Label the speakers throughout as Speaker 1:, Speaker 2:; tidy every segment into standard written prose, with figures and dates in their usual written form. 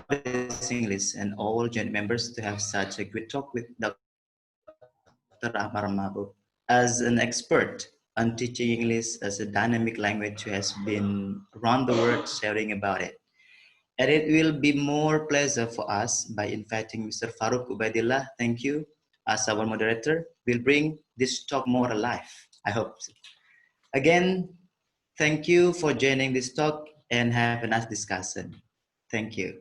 Speaker 1: is English and all Genic members to have such a good talk with Dr. Ahmad Mahbub. As an expert on teaching English as a dynamic language who has been around the world sharing about it. And it will be more pleasure for us by inviting Mr. Faruq Ubaidillah. Thank you. As our moderator, will bring this talk more alive. I hope so. Again, thank you for joining this talk and have a nice discussion. Thank you.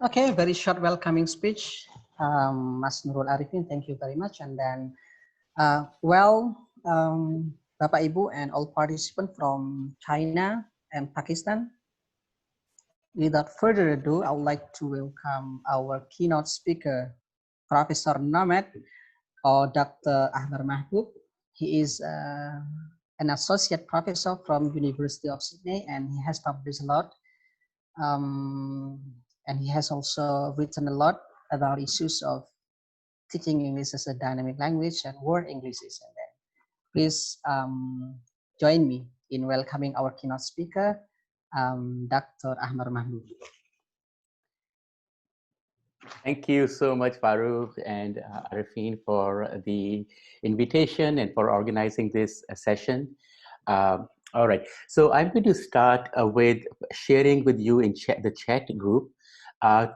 Speaker 2: Okay, very short welcoming speech. Mas Nurul Arifin, thank you very much. And then, Bapak Ibu and all participants from China and Pakistan. Without further ado, I would like to welcome our keynote speaker, Professor Nomad or Dr. Ahmad Mahbub. He is an associate professor from University of Sydney, and he has published a lot. And he has also written a lot about issues of teaching English as a dynamic language and word Englishes. And then please join me in welcoming our keynote speaker, Dr. Ahmad Mahbub.
Speaker 3: Thank you so much, Faruq and Arifin, for the invitation and for organizing this session. All right, so I'm going to start with sharing with you in the chat group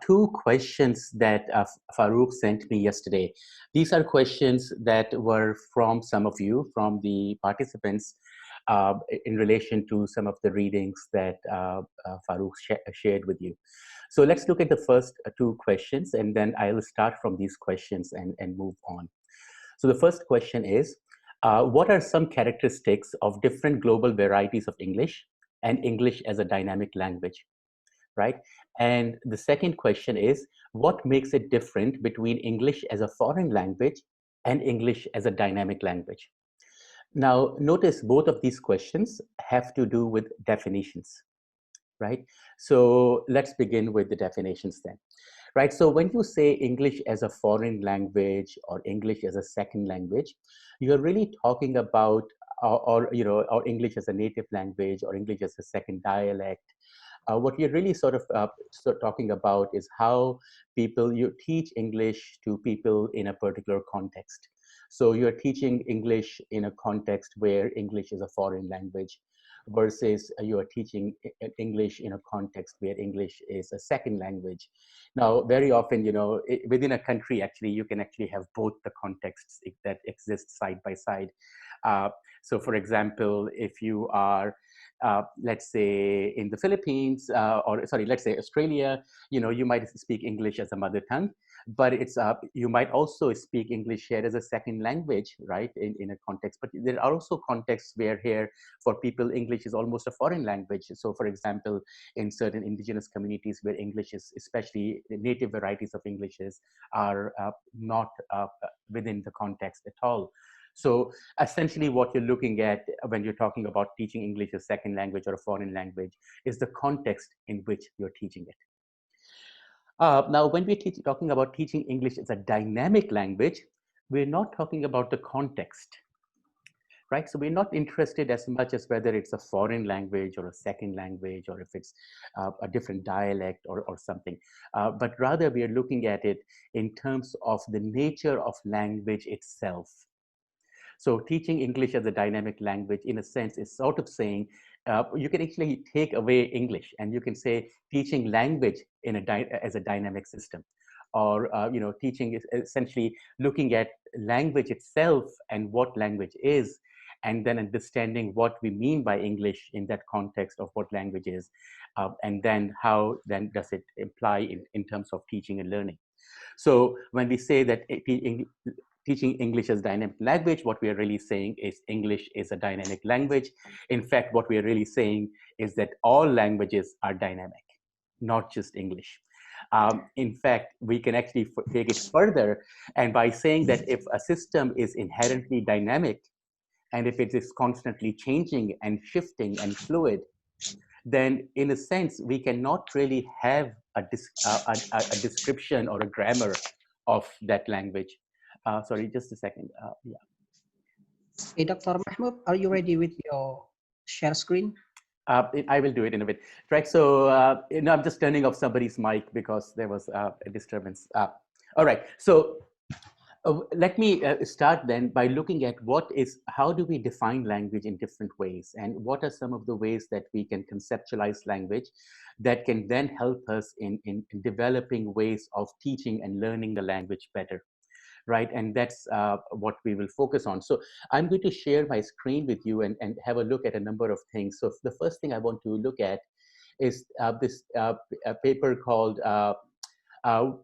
Speaker 3: two questions that Faruq sent me yesterday. These are questions that were from some of you, from the participants, in relation to some of the readings that Faruq shared with you. So let's look at the first two questions, and then I will start from these questions and move on. So the first question is, what are some characteristics of different global varieties of English and English as a dynamic language, right? And the second question is, what makes it different between English as a foreign language and English as a dynamic language? Now, notice both of these questions have to do with definitions, right? So let's begin with the definitions then, right? So when you say English as a foreign language or English as a second language, you're really talking about, or English as a native language or English as a second dialect. What you're really sort of talking about is how you teach English to people in a particular context. So you're teaching English in a context where English is a foreign language, versus you are teaching English in a context where English is a second language. Now, very often, within a country, actually, you can actually have both the contexts that exist side by side. So, for example, if you are, let's say, in the Philippines, let's say Australia, you might speak English as a mother tongue, but you might also speak English here as a second language, right, in a context. But there are also contexts where here, for people, English is almost a foreign language. So, for example, in certain indigenous communities where English is, especially the native varieties of Englishes, are not within the context at all. So essentially what you're looking at when you're talking about teaching English as a second language or a foreign language is the context in which you're teaching it. Now, when we're talking about teaching English as a dynamic language, we're not talking about the context, right? So we're not interested as much as whether it's a foreign language or a second language, or if it's a different dialect or something, but rather we are looking at it in terms of the nature of language itself. So teaching English as a dynamic language, in a sense, is sort of saying, you can actually take away English and you can say teaching language as a dynamic system. Or, teaching is essentially looking at language itself and what language is, and then understanding what we mean by English in that context of what language is, and then how then does it apply in terms of teaching and learning. So when we say that teaching English as dynamic language, what we are really saying is English is a dynamic language. In fact, what we are really saying is that all languages are dynamic, not just English. In fact, we can actually take it further, and by saying that if a system is inherently dynamic, and if it is constantly changing and shifting and fluid, then in a sense, we cannot really have a description or a grammar of that language. Sorry, just a second. Yeah.
Speaker 2: Hey, Dr. Mahmoud, are you ready with your share screen?
Speaker 3: I will do it in a bit, right? So, I'm just turning off somebody's mic because there was a disturbance. All right, so let me start then by looking at how do we define language in different ways, and what are some of the ways that we can conceptualize language that can then help us in developing ways of teaching and learning the language better, right? And that's what we will focus on. So I'm going to share my screen with you and have a look at a number of things. So the first thing I want to look at is this paper called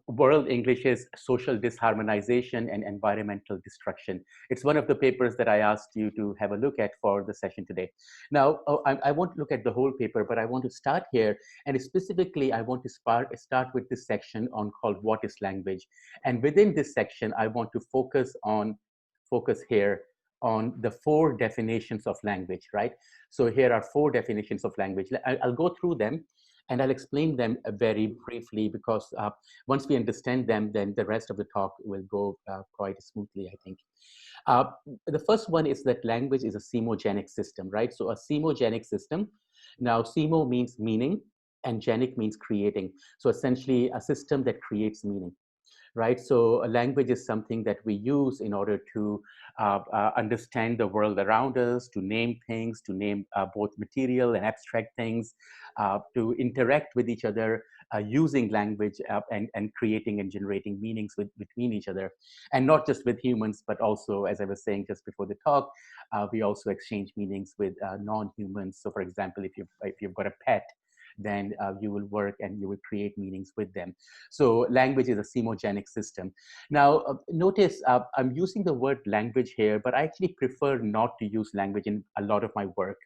Speaker 3: World English's Social Disharmonization and Environmental Destruction. It's one of the papers that I asked you to have a look at for the session today. Now, I won't look at the whole paper, but I want to start here. And specifically, I want to start with this section on called What is Language? And within this section, I want to focus here on the 4 definitions of language, right? So here are 4 definitions of language. I'll go through them and I'll explain them very briefly, because once we understand them, then the rest of the talk will go quite smoothly, I think. The first one is that language is a semogenic system, right? So a semogenic system. Now, simo means meaning, and genic means creating. So essentially, a system that creates meaning, right? So a language is something that we use in order to understand the world around us, to name things, to name both material and abstract things, to interact with each other using language and creating and generating meanings between each other. And not just with humans, but also, as I was saying just before the talk, we also exchange meanings with non-humans. So for example, if you've got a pet, then you will work and you will create meanings with them. So language is a semogenic system. Now, notice I'm using the word language here, but I actually prefer not to use language in a lot of my work.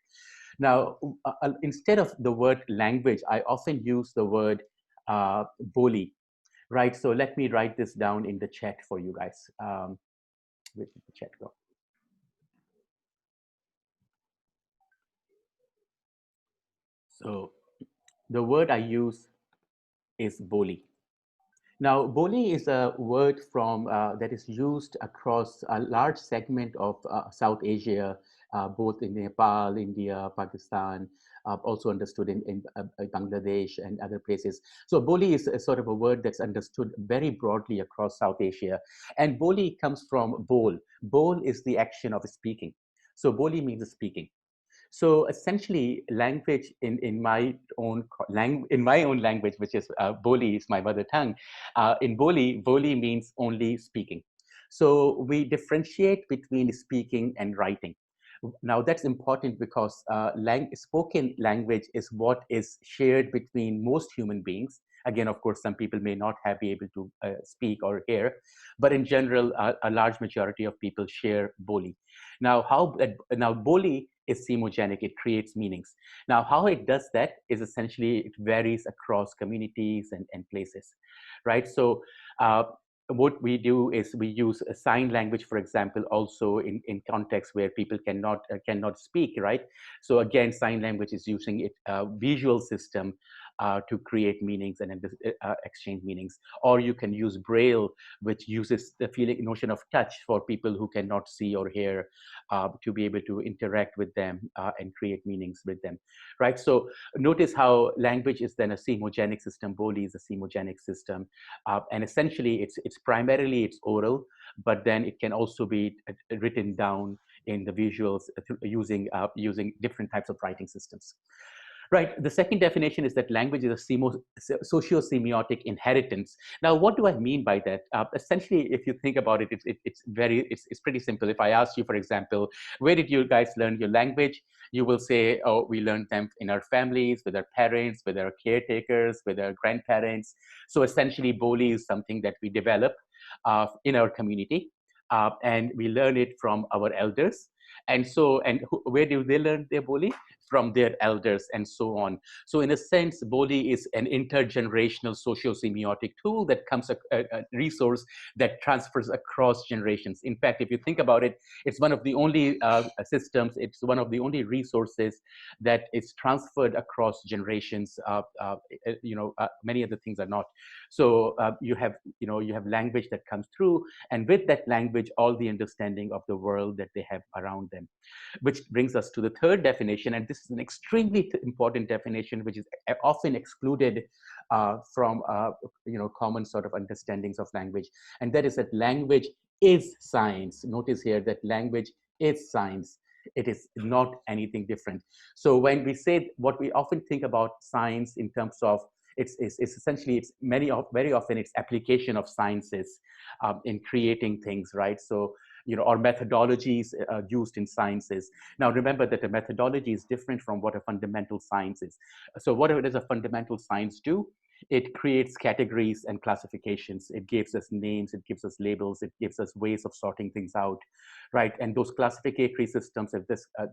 Speaker 3: Now, instead of the word language, I often use the word boli, right? So let me write this down in the chat for you guys. Where did the chat go? So the word I use is boli. Now, boli is a word that is used across a large segment of South Asia, both in Nepal, India, Pakistan, also understood in Bangladesh and other places. So boli is a sort of a word that's understood very broadly across South Asia. And boli comes from bol. Bol is the action of speaking. So boli means speaking. So essentially, language in my own language, which is Boli, is my mother tongue. In Boli means only speaking. So we differentiate between speaking and writing. Now that's important because spoken language is what is shared between most human beings. Again, of course, some people may not be able to speak or hear, but in general, a large majority of people share Boli. Now, Boli is semogenic, it creates meanings. Now, how it does that is essentially it varies across communities and places, right? So what we do is we use a sign language, for example, also in contexts where people cannot speak, right? So again, sign language is using a visual system to create meanings and exchange meanings. Or you can use Braille, which uses the notion of touch for people who cannot see or hear, to be able to interact with them and create meanings with them, right? So notice how language is then a semogenic system. Boli is a semogenic system, and essentially it's primarily oral, but then it can also be written down in the visuals using different types of writing systems. Right. The second definition is that language is a socio-semiotic inheritance. Now, what do I mean by that? Essentially, if you think about it, it's pretty simple. If I ask you, for example, where did you guys learn your language? You will say, oh, we learned them in our families, with our parents, with our caretakers, with our grandparents. So essentially, Boli is something that we develop in our community, and we learn it from our elders. And so, where do they learn their Boli? From their elders and so on. So in a sense, Boli is an intergenerational socio-semiotic tool that comes a resource that transfers across generations. In fact, if you think about it, it's one of the only systems, it's one of the only resources that is transferred across generations. Many other things are not. So you have language that comes through, and with that language, all the understanding of the world that they have around them. Which brings us to the third definition, and this is an extremely important definition, which is often excluded from common sort of understandings of language, and that is that language is science. Notice here that language is science. It is not anything different. So when we say, what we often think about science in terms of it's essentially, it's very often it's application of sciences in creating things, right? So or methodologies used in sciences. Now remember that a methodology is different from what a fundamental science is. So what does a fundamental science do? It creates categories and classifications. It gives us names, it gives us labels, it gives us ways of sorting things out, right? And those classificatory systems, if this, are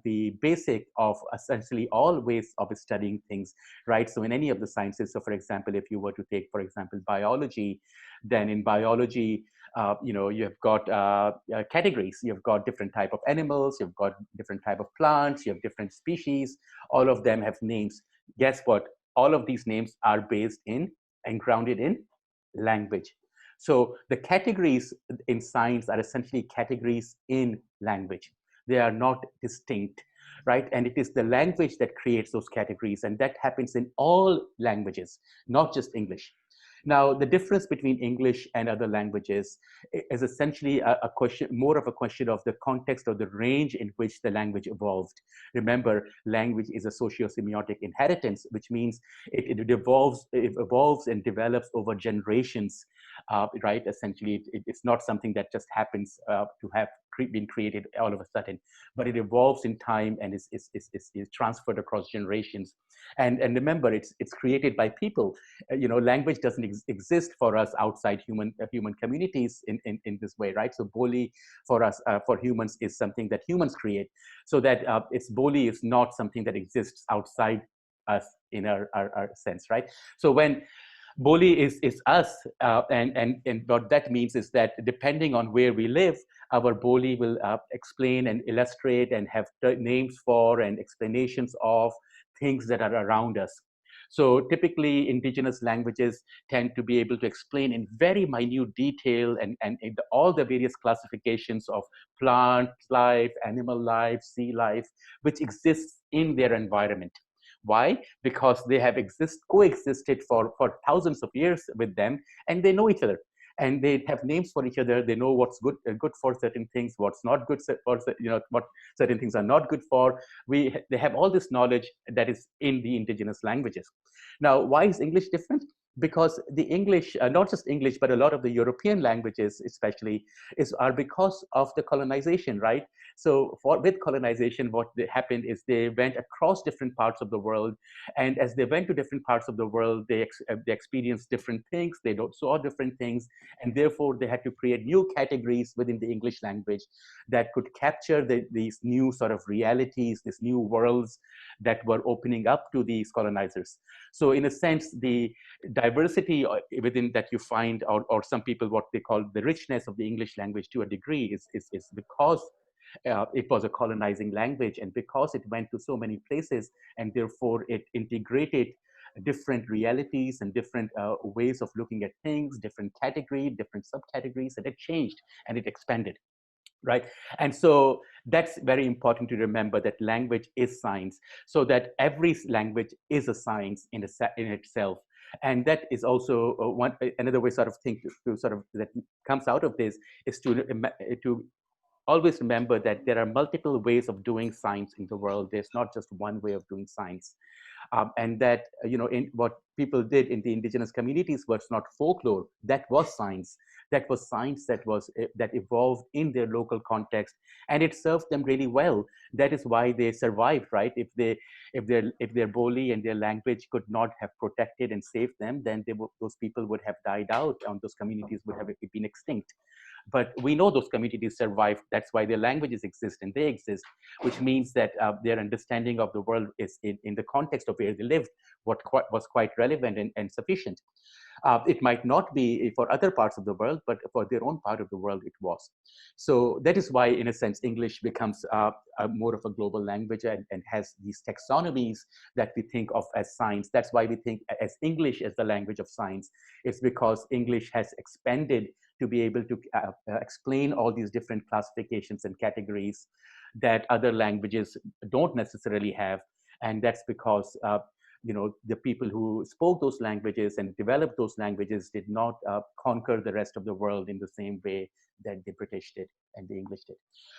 Speaker 3: the basic of essentially all ways of studying things, right? So in any of the sciences, so for example, if you were to take, for example, biology, then in biology, you've got categories. You've got different type of animals, you've got different type of plants, you have different species. All of them have names. Guess what? All of these names are based in and grounded in language. So the categories in science are essentially categories in language. They are not distinct, right? And it is the language that creates those categories, and that happens in all languages, not just English. Now, the difference between English and other languages is essentially a question, more of a question of the context or the range in which the language evolved. Remember, language is a socio-semiotic inheritance, which means it evolves and develops over generations, right? Essentially, it's not something that just happens to have been created all of a sudden, but it evolves in time and is transferred across generations. And remember, it's created by people. Language doesn't exist for us outside human communities in this way, right? So Boli for us, for humans, is something that humans create. So that Boli is not something that exists outside us in our sense, right? So when Boli is us, and what that means is that depending on where we live, our Boli will explain and illustrate and have names for and explanations of things that are around us. So typically, indigenous languages tend to be able to explain in very minute detail and all the various classifications of plant life, animal life, sea life, which exists in their environment. Why? Because they have coexisted for thousands of years with them, and they know each other. And they have names for each other. They know what's good for certain things, what's not good for, what certain things are not good for. They have all this knowledge that is in the indigenous languages. Now, why is English different? Because the English, not just English, but a lot of the European languages especially, are because of the colonization, right? So with colonization, what happened is they went across different parts of the world. And as they went to different parts of the world, they experienced different things, they saw different things, and therefore they had to create new categories within the English language that could capture these new sort of realities, these new worlds that were opening up to these colonizers. So in a sense, the diversity within that you find, or some people what they call the richness of the English language to a degree, is because it was a colonizing language, and because it went to so many places, and therefore it integrated different realities and different ways of looking at things, different categories, different subcategories, and it changed and it expanded. Right. And so that's very important to remember, that language is science, so that every language is a science in itself. And that is also another way sort of think to sort of that comes out of this is to always remember that there are multiple ways of doing science in the world. There's not just one way of doing science. And that, in what people did in the indigenous communities was not folklore, that was science. That was science that evolved in their local context, and it served them really well. That is why they survived, right? If their Boli and their language could not have protected and saved them, then those people would have died out, and those communities would have been extinct. But we know those communities survived. That's why their languages exist, and they exist, which means that their understanding of the world is in the context of where they lived, was quite relevant and sufficient. It might not be for other parts of the world, but for their own part of the world, it was. So that is why, in a sense, English becomes more of a global language and has these taxonomies that we think of as science. That's why we think as English as the language of science. It's because English has expanded to be able to explain all these different classifications and categories that other languages don't necessarily have. And that's because the people who spoke those languages and developed those languages did not conquer the rest of the world in the same way that the British did and the English did.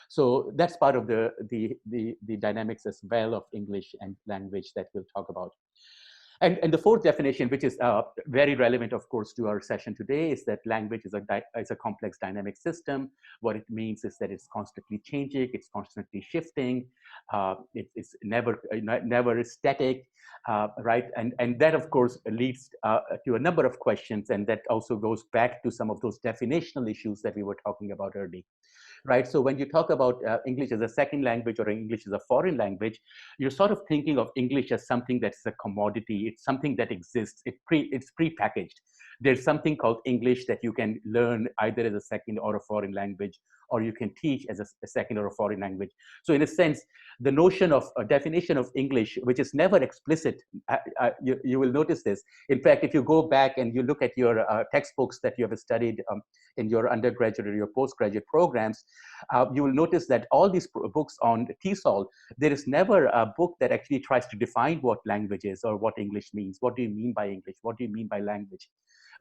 Speaker 3: So that's part of the dynamics as well of English and language that we'll talk about. And the fourth definition, which is very relevant, of course, to our session today, is that language is a complex dynamic system. What it means is that it's constantly changing, it's constantly shifting, it's never static, right? And that, of course, leads to a number of questions, and that also goes back to some of those definitional issues that we were talking about earlier. Right. So when you talk about English as a second language or English as a foreign language, you're sort of thinking of English as something that's a commodity. It's something that exists. It's pre-packaged. There's something called English that you can learn either as a second or a foreign language, or you can teach as a second or a foreign language. So in a sense, the notion of a definition of English, which is never explicit, you will notice this. In fact, if you go back and you look at your textbooks that you have studied in your undergraduate or your postgraduate programs, you will notice that all these books on TESOL, there is never a book that actually tries to define what language is or what English means. What do you mean by English? What do you mean by language?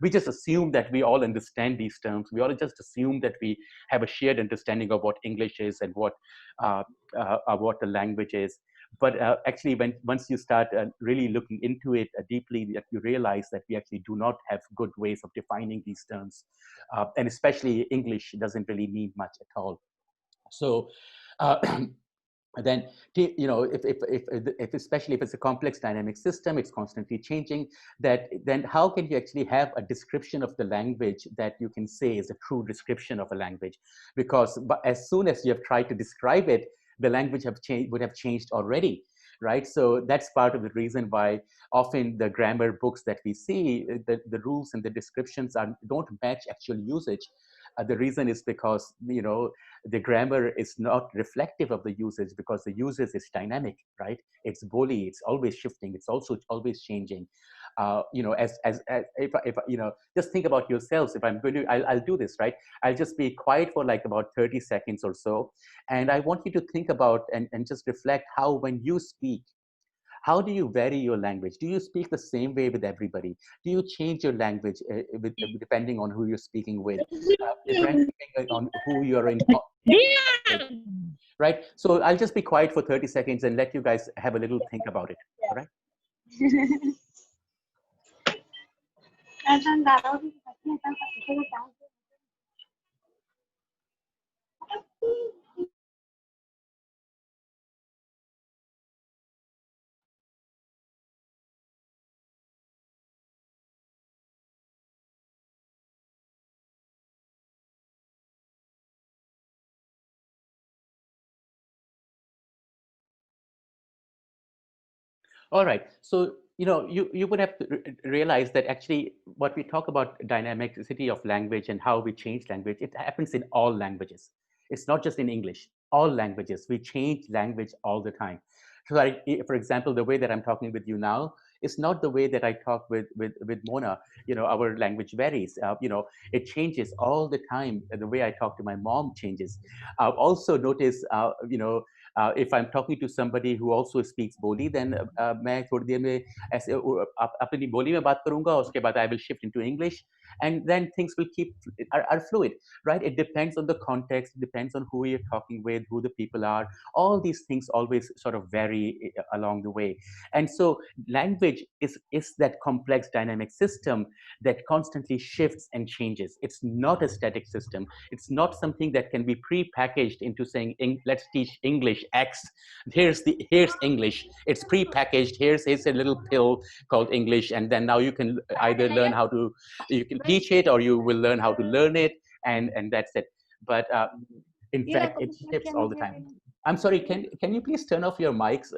Speaker 3: We just assume that we all understand these terms. We all just assume that we have a shared understanding of what English is and what the language is. But actually, once you start really looking into it deeply, you realize that we actually do not have good ways of defining these terms. And especially English doesn't really mean much at all. So then, if especially if it's a complex dynamic system, it's constantly changing, then how can you actually have a description of the language that you can say is a true description of a language? Because as soon as you have tried to describe it, the language would have changed already, right? So that's part of the reason why often the grammar books that we see, the rules and the descriptions don't match actual usage. The reason is because the grammar is not reflective of the usage, because the usage is dynamic, right? It's bully, it's always shifting, it's also always changing. If just think about yourselves. If I'm going to, I'll do this, right? I'll just be quiet for like about 30 seconds or so, and I want you to think about and just reflect how when you speak, how do you vary your language? Do you speak the same way with everybody? Do you change your language depending on who you're speaking with? Depending on who you're in with, right? So I'll just be quiet for 30 seconds and let you guys have a little think about it, all right? All right. So, you would have to realize that actually what we talk about dynamicity of language and how we change language, it happens in all languages. It's not just in English. All languages, we change language all the time. So, for example, the way that I'm talking with you now is not the way that I talk with Mona. Our language varies. It changes all the time. The way I talk to my mom changes. Also notice, if I'm talking to somebody who also speaks Boli, then मैं थोड़ी देर में ऐसे अपनी बोली में बात करूंगा, उसके बाद I will shift into English, and then things will are fluid, right? It depends on the context, it depends on who you're talking with, who the people are. All these things always sort of vary along the way. And so language is that complex dynamic system that constantly shifts and changes. It's not a static system. It's not something that can be pre-packaged into saying, let's teach English X. Here's English. It's pre-packaged. Here's a little pill called English, and then now you can either learn you can teach it, or you will learn how to learn it, and that's it. But in fact, it shifts all the time. I'm sorry. Can you please turn off your mics,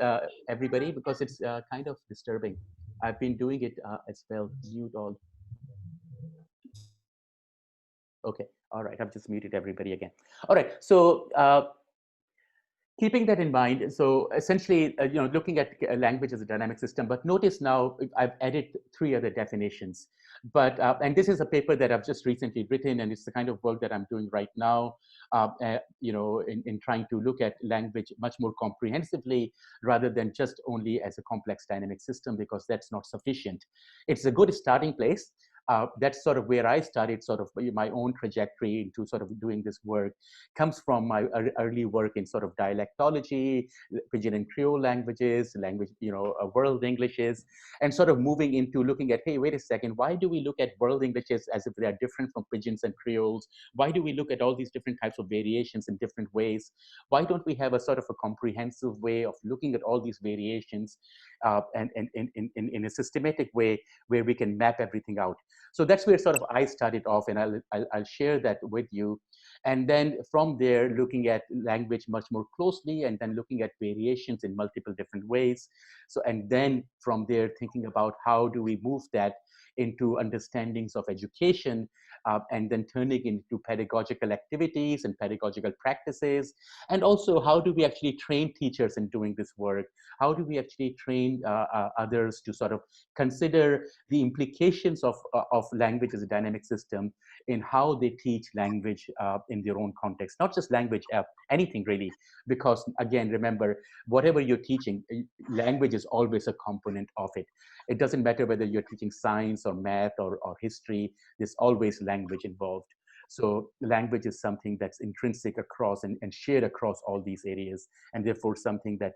Speaker 3: everybody, because it's kind of disturbing. I've been doing it as well. Mute all. Okay. All right. I've just muted everybody again. All right. So keeping that in mind, so essentially, looking at language as a dynamic system, but notice now I've added 3 other definitions. But and this is a paper that I've just recently written, and it's the kind of work that I'm doing right now in trying to look at language much more comprehensively rather than just only as a complex dynamic system, because that's not sufficient. It's a good starting place. That's sort of where I started sort of my own trajectory into sort of doing this work, comes from my early work in sort of dialectology, Pidgin and Creole languages, world Englishes, and sort of moving into looking at, hey, wait a second, why do we look at world Englishes as if they are different from Pidgins and Creoles? Why do we look at all these different types of variations in different ways? Why don't we have a sort of a comprehensive way of looking at all these variations and in a systematic way where we can map everything out? So that's where sort of I started off, and I'll share that with you. And then from there, looking at language much more closely, and then looking at variations in multiple different ways. So, and then from there, thinking about how do we move that into understandings of education, and then turning into pedagogical activities and pedagogical practices. And also, how do we actually train teachers in doing this work? How do we actually train others to sort of consider the implications of language as a dynamic system in how they teach language in their own context, not just language, anything really, because again, remember, whatever you're teaching, language is always a component of it. It doesn't matter whether you're teaching science or math or history, there's always language involved. So language is something that's intrinsic across and shared across all these areas, and therefore something that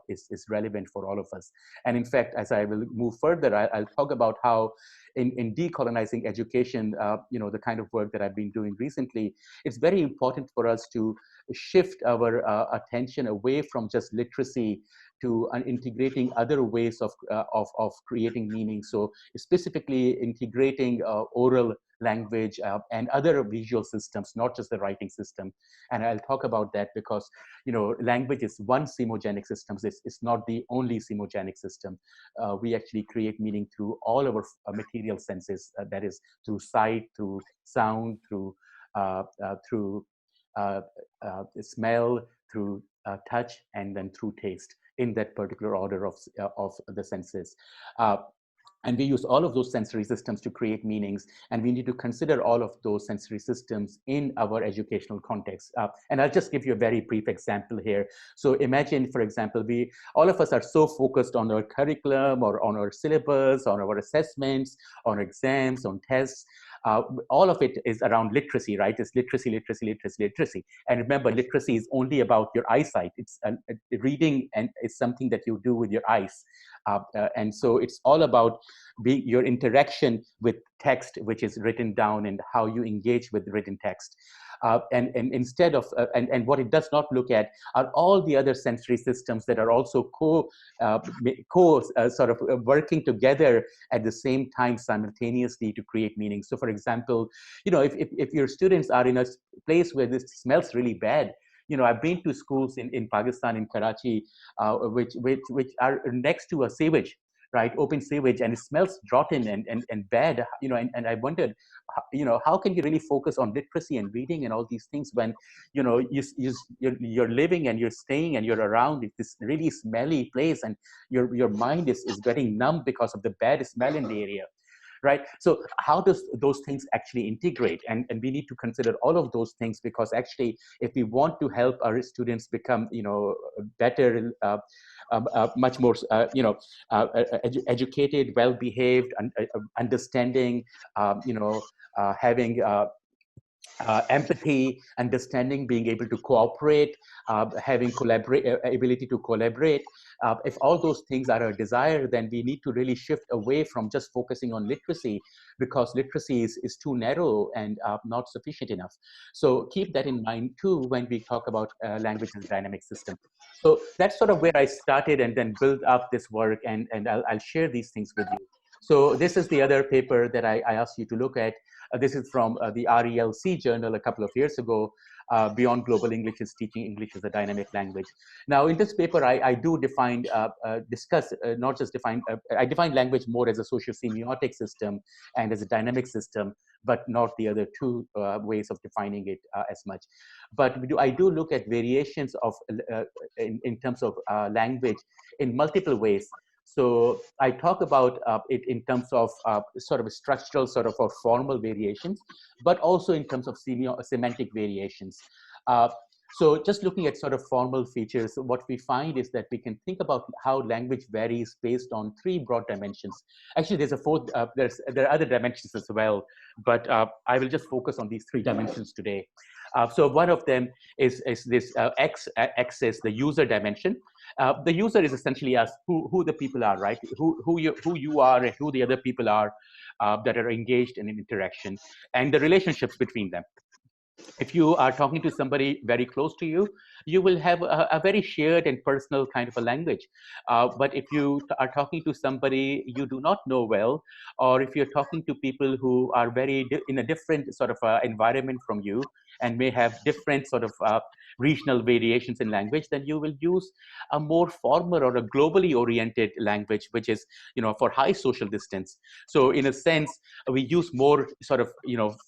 Speaker 3: is relevant for all of us. And in fact, as I will move further, I'll talk about how in decolonizing education, the kind of work that I've been doing recently, it's very important for us to shift our attention away from just literacy to integrating other ways of creating meaning. So specifically integrating oral language and other visual systems, not just the writing system. And I'll talk about that because, language is one semogenic system. It's not the only semogenic system. We actually create meaning through all our material senses, that is through sight, through sound, through smell, through touch, and then through taste, in that particular order of the senses. And we use all of those sensory systems to create meanings, and we need to consider all of those sensory systems in our educational context. And I'll just give you a very brief example here. So imagine, for example, all of us are so focused on our curriculum or on our syllabus, on our assessments, on exams, on tests. All of it is around literacy, right? It's literacy, literacy, literacy, literacy. And remember, literacy is only about your eyesight. It's reading, and it's something that you do with your eyes. And so it's all about your interaction with text, which is written down, and how you engage with written text. And instead of, and what it does not look at are all the other sensory systems that are also sort of working together at the same time simultaneously to create meaning. So for example, if your students are in a place where this smells really bad, I've been to schools in Pakistan, in Karachi, which are next to a sewage, right? Open sewage, and it smells rotten and bad, and I wondered, how can you really focus on literacy and reading and all these things when, you're living and you're staying and you're around this really smelly place, and your mind is getting numb because of the bad smell in the area. Right. So how does those things actually integrate? And we need to consider all of those things, because actually, if we want to help our students become, better, much more, educated, well-behaved, understanding, having empathy, understanding, being able to cooperate, having ability to collaborate. If all those things are a desire, then we need to really shift away from just focusing on literacy, because literacy is too narrow and not sufficient enough. So keep that in mind too when we talk about language as a dynamic system. So that's sort of where I started, and then build up this work, and I'll share these things with you. So this is the other paper that I asked you to look at. This is from the RELC journal a couple of years ago. Beyond Global English is Teaching English as a Dynamic Language. Now, in this paper, I do define, discuss, not just define, I define language more as a socio-semiotic system and as a dynamic system, but not the other two ways of defining it as much. But I do look at variations of, in terms of language in multiple ways. So I talk about it in terms of sort of structural, sort of, or formal variations, but also in terms of semantic variations. So just looking at sort of formal features, what we find is that we can think about how language varies based on three broad dimensions. Actually, there's a fourth, there are other dimensions as well, but I will just focus on these three dimensions today. So one of them is this axis, the user dimension. The user is essentially us, who the people are, right? Who you are and who the other people are that are engaged in an interaction, and the relationships between them. If you are talking to somebody very close to you, you will have a very shared and personal kind of a language. But if you are talking to somebody you do not know well, or if you're talking to people who are in a different sort of environment from you and may have different sort of regional variations in language, then you will use a more formal or a globally oriented language, which is, for high social distance. So in a sense, we use more sort of,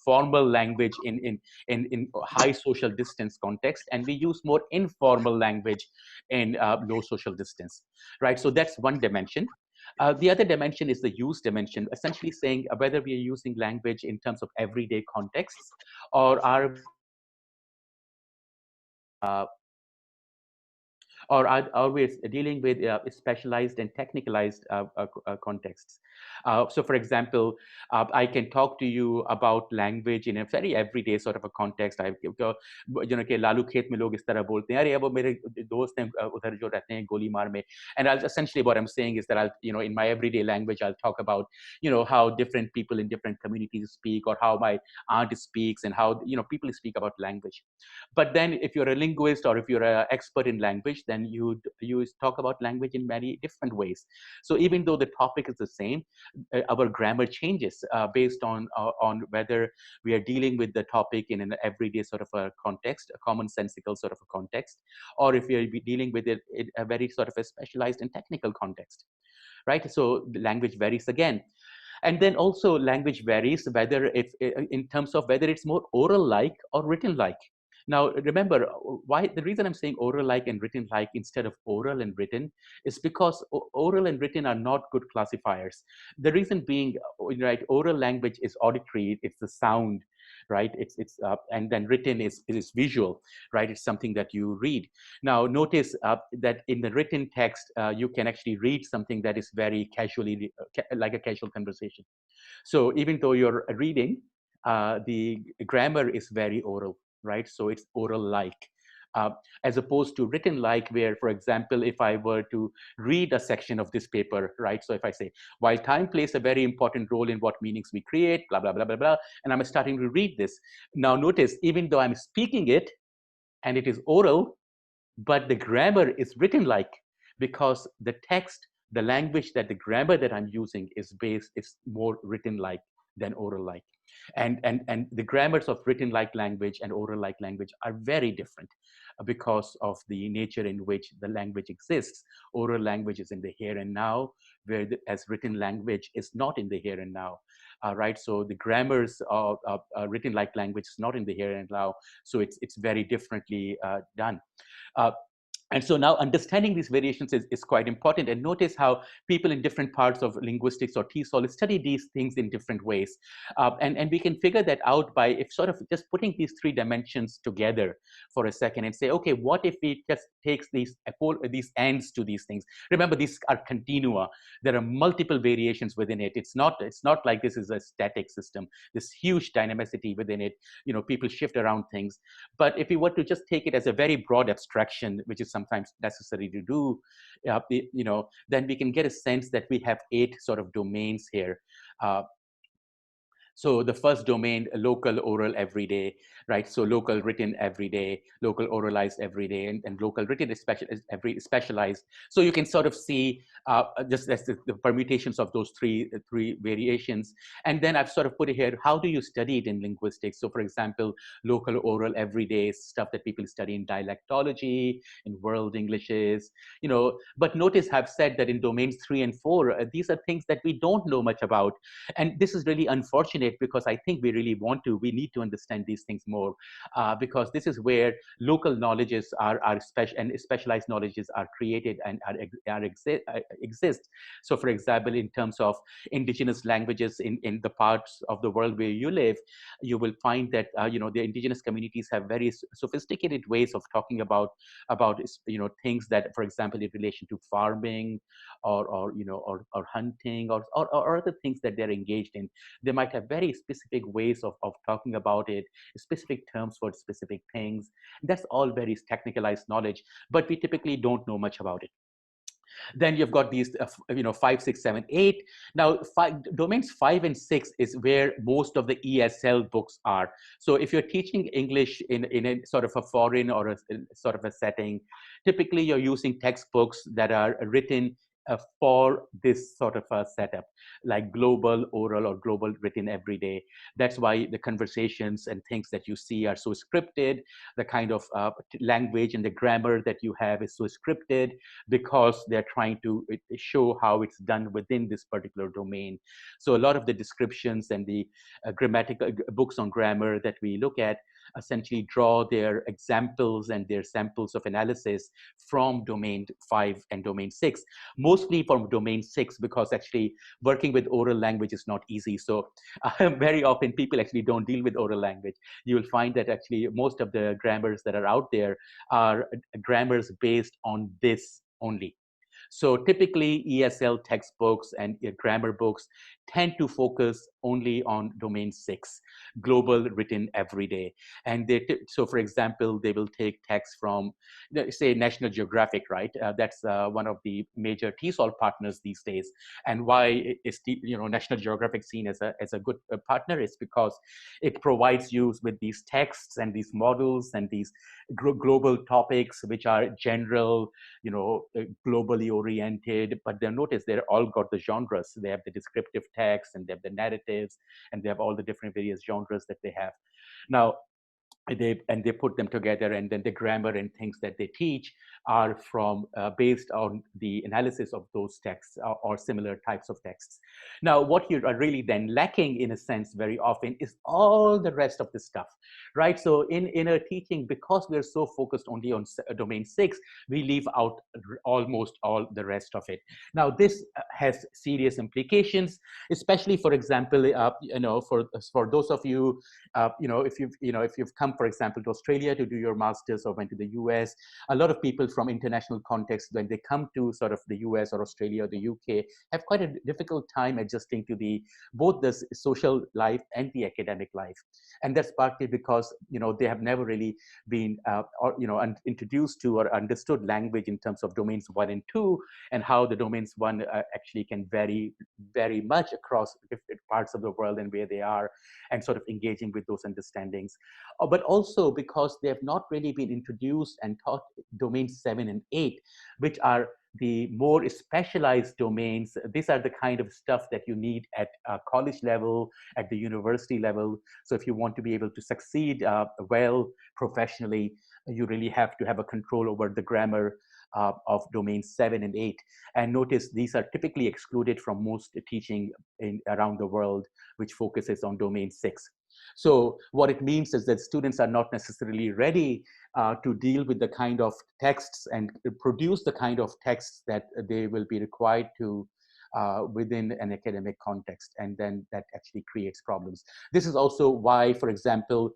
Speaker 3: formal language in high social distance context, and we use more informal language in low social distance, right? So that's one dimension. The other dimension is the use dimension, essentially saying whether we are using language in terms of everyday contexts, or are we or are always dealing with specialized and technicalized contexts. So for example, I can talk to you about language in a very everyday sort of a context. कि लालू खेत में लोग इस तरह बोलते हैं, अरे वो मेरे दोस्त हैं उधर जो रहते हैं गोलीमार में. And essentially what I'm saying is that in my everyday language, I'll talk about, how different people in different communities speak, or how my aunt speaks, and how, people speak about language. But then if you're a linguist or if you're an expert in language, then you talk about language in many different ways. So even though the topic is the same, our grammar changes based on whether we are dealing with the topic in an everyday sort of a context, a commonsensical sort of a context, or if we are dealing with it in a very sort of a specialized and technical context, right? So the language varies again. And then also language varies whether in terms of whether it's more oral like or written like. Now, remember, why the reason I'm saying oral like and written like instead of oral and written is because oral and written are not good classifiers. The reason being, right, oral language is auditory, it's the sound, right? And then written is visual, right? It's something that you read. Now, notice that in the written text, you can actually read something that is very casually, like a casual conversation. So even though you're reading, the grammar is very oral, right? So it's oral like. As opposed to written like, where, for example, if I were to read a section of this paper, right? So if I say, while time plays a very important role in what meanings we create, blah, blah, blah, blah, blah, and I'm starting to read this. Now notice, even though I'm speaking it and it is oral, but the grammar is written like, because the text, the language, that the grammar that I'm using is more written like than oral like. And the grammars of written like language and oral like language are very different because of the nature in which the language exists. Oral language is in the here and now, as written language is not in the here and now. Right, so the grammars of written like language is not in the here and now, so it's very differently done. And so now understanding these variations is quite important. And notice how people in different parts of linguistics or TESOL study these things in different ways. And we can figure that out by if sort of just putting these three dimensions together for a second and say, okay, what if we just takes these ends to these things? Remember, these are continua. There are multiple variations within it. It's not like this is a static system. This huge dynamicity within it. People shift around things. But if we were to just take it as a very broad abstraction, which is sometimes necessary to do, then we can get a sense that we have 8 sort of domains here. So the first domain, local, oral, everyday, right? So local, written, everyday, local, oralized, everyday, and local, written, specialized. So you can sort of see just as the permutations of those three variations. And then I've sort of put it here, how do you study it in linguistics? So for example, local, oral, everyday, stuff that people study in dialectology, in world Englishes, but notice I've said that in domains 3 and 4, these are things that we don't know much about. And this is really unfortunate, because I think we need to understand these things more. more, because this is where local knowledges are special, and specialized knowledges are created and exist. So for example, in terms of indigenous languages in the parts of the world where you live, you will find that the indigenous communities have very sophisticated ways of talking about things that, for example, in relation to farming or hunting or other things that they're engaged in. They might have very specific ways of talking about it, specific terms for specific things. That's all very technicalized knowledge, but we typically don't know much about it. Then you've got these, 5, 6, 7, 8. Now, domains 5 and 6 is where most of the ESL books are. So if you're teaching English in a sort of a foreign or a sort of a setting, typically you're using textbooks that are written for this sort of a setup, like global oral or global written every day. That's why the conversations and things that you see are so scripted. The kind of language and the grammar that you have is so scripted, because they're trying to show how it's done within this particular domain. So a lot of the descriptions and the grammatical books on grammar that we look at essentially draw their examples and their samples of analysis from domain 5 and domain 6, mostly from domain 6, because actually working with oral language is not easy. So very often people actually don't deal with oral language. You will find that actually most of the grammars that are out there are grammars based on this only. So typically ESL textbooks and grammar books tend to focus only on domain 6, global written every day. And so for example, they will take text from, say, National Geographic, right? That's one of the major TESOL partners these days. And why is National Geographic seen as a good partner is because it provides you with these texts and these models and these global topics, which are general, globally oriented, but they'll notice they're all got the genres. They have the descriptive text, and they have the narratives, and they have all the different various genres that they have. Now, they put them together, and then the grammar and things that they teach are from based on the analysis of those texts or similar types of texts. Now, what you are really then lacking, in a sense, very often is all the rest of the stuff, right? So in a teaching, because we're so focused only on domain 6, we leave out almost all the rest of it. Now, this has serious implications, especially, for example, for those of you, if you've come, for example, to Australia to do your master's or went to the US, a lot of people from international context, when they come to sort of the US or Australia or the UK, have quite a difficult time adjusting to both the social life and the academic life. And that's partly because, they have never really been, introduced to or understood language in terms of domains 1 and 2, and how the domains 1 actually can vary very much across different parts of the world and where they are, and sort of engaging with those understandings. But also because they have not really been introduced and taught domains 7 and 8, which are the more specialized domains. These are the kind of stuff that you need at college level, at the university level. So if you want to be able to succeed well professionally, you really have to have a control over the grammar of domains 7 and 8. And notice these are typically excluded from most teaching around the world, which focuses on domain 6. So what it means is that students are not necessarily ready to deal with the kind of texts and produce the kind of texts that they will be required to within an academic context. And then that actually creates problems. This is also why, for example,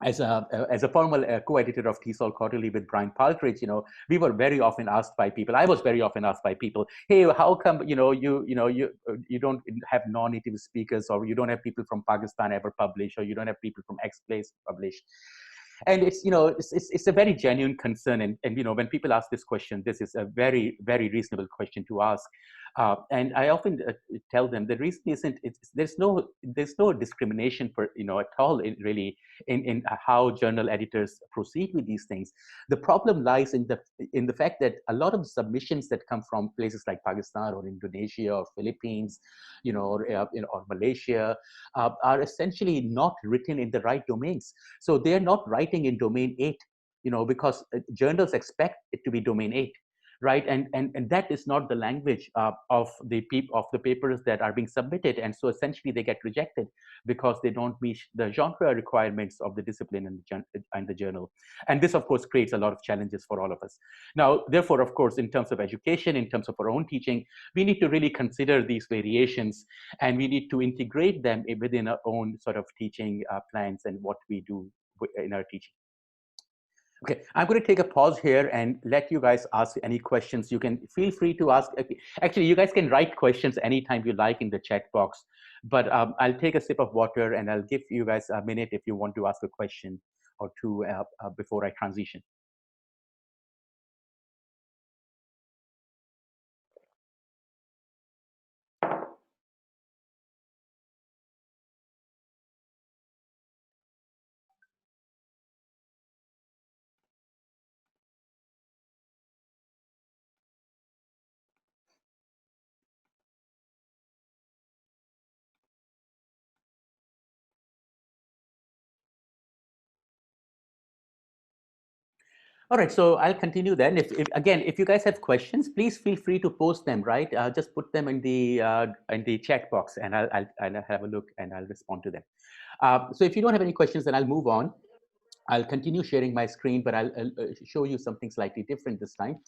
Speaker 3: as a formal co-editor of TESOL Quarterly with Brian Paltridge, we were very often asked by people. I was very often asked by people, "Hey, how come you don't have non-native speakers, or you don't have people from Pakistan ever publish, or you don't have people from X place publish?" And it's a very genuine concern, and when people ask this question, this is a very, very reasonable question to ask. And I often tell them the reason isn't there's no discrimination for at all in how journal editors proceed with these things. The problem lies in the fact that a lot of submissions that come from places like Pakistan or Indonesia or Philippines, or Malaysia, are essentially not written in the right domains. So they're not writing in domain 8, because journals expect it to be domain 8. right? And that is not the language of the papers that are being submitted, and so essentially they get rejected because they don't meet the genre requirements of the discipline and the journal. And this, of course, creates a lot of challenges for all of us. Now, therefore, of course, in terms of education, in terms of our own teaching, we need to really consider these variations, and we need to integrate them within our own sort of teaching plans and what we do in our teaching. Okay, I'm going to take a pause here and let you guys ask any questions. You can feel free to ask. Actually, you guys can write questions anytime you like in the chat box, but I'll take a sip of water and I'll give you guys a minute if you want to ask a question or two before I transition. All right, so I'll continue then. If you guys have questions, please feel free to post them. Right, just put them in the chat box, and I'll have a look and I'll respond to them. So if you don't have any questions, then I'll move on. I'll continue sharing my screen, but I'll show you something slightly different this time.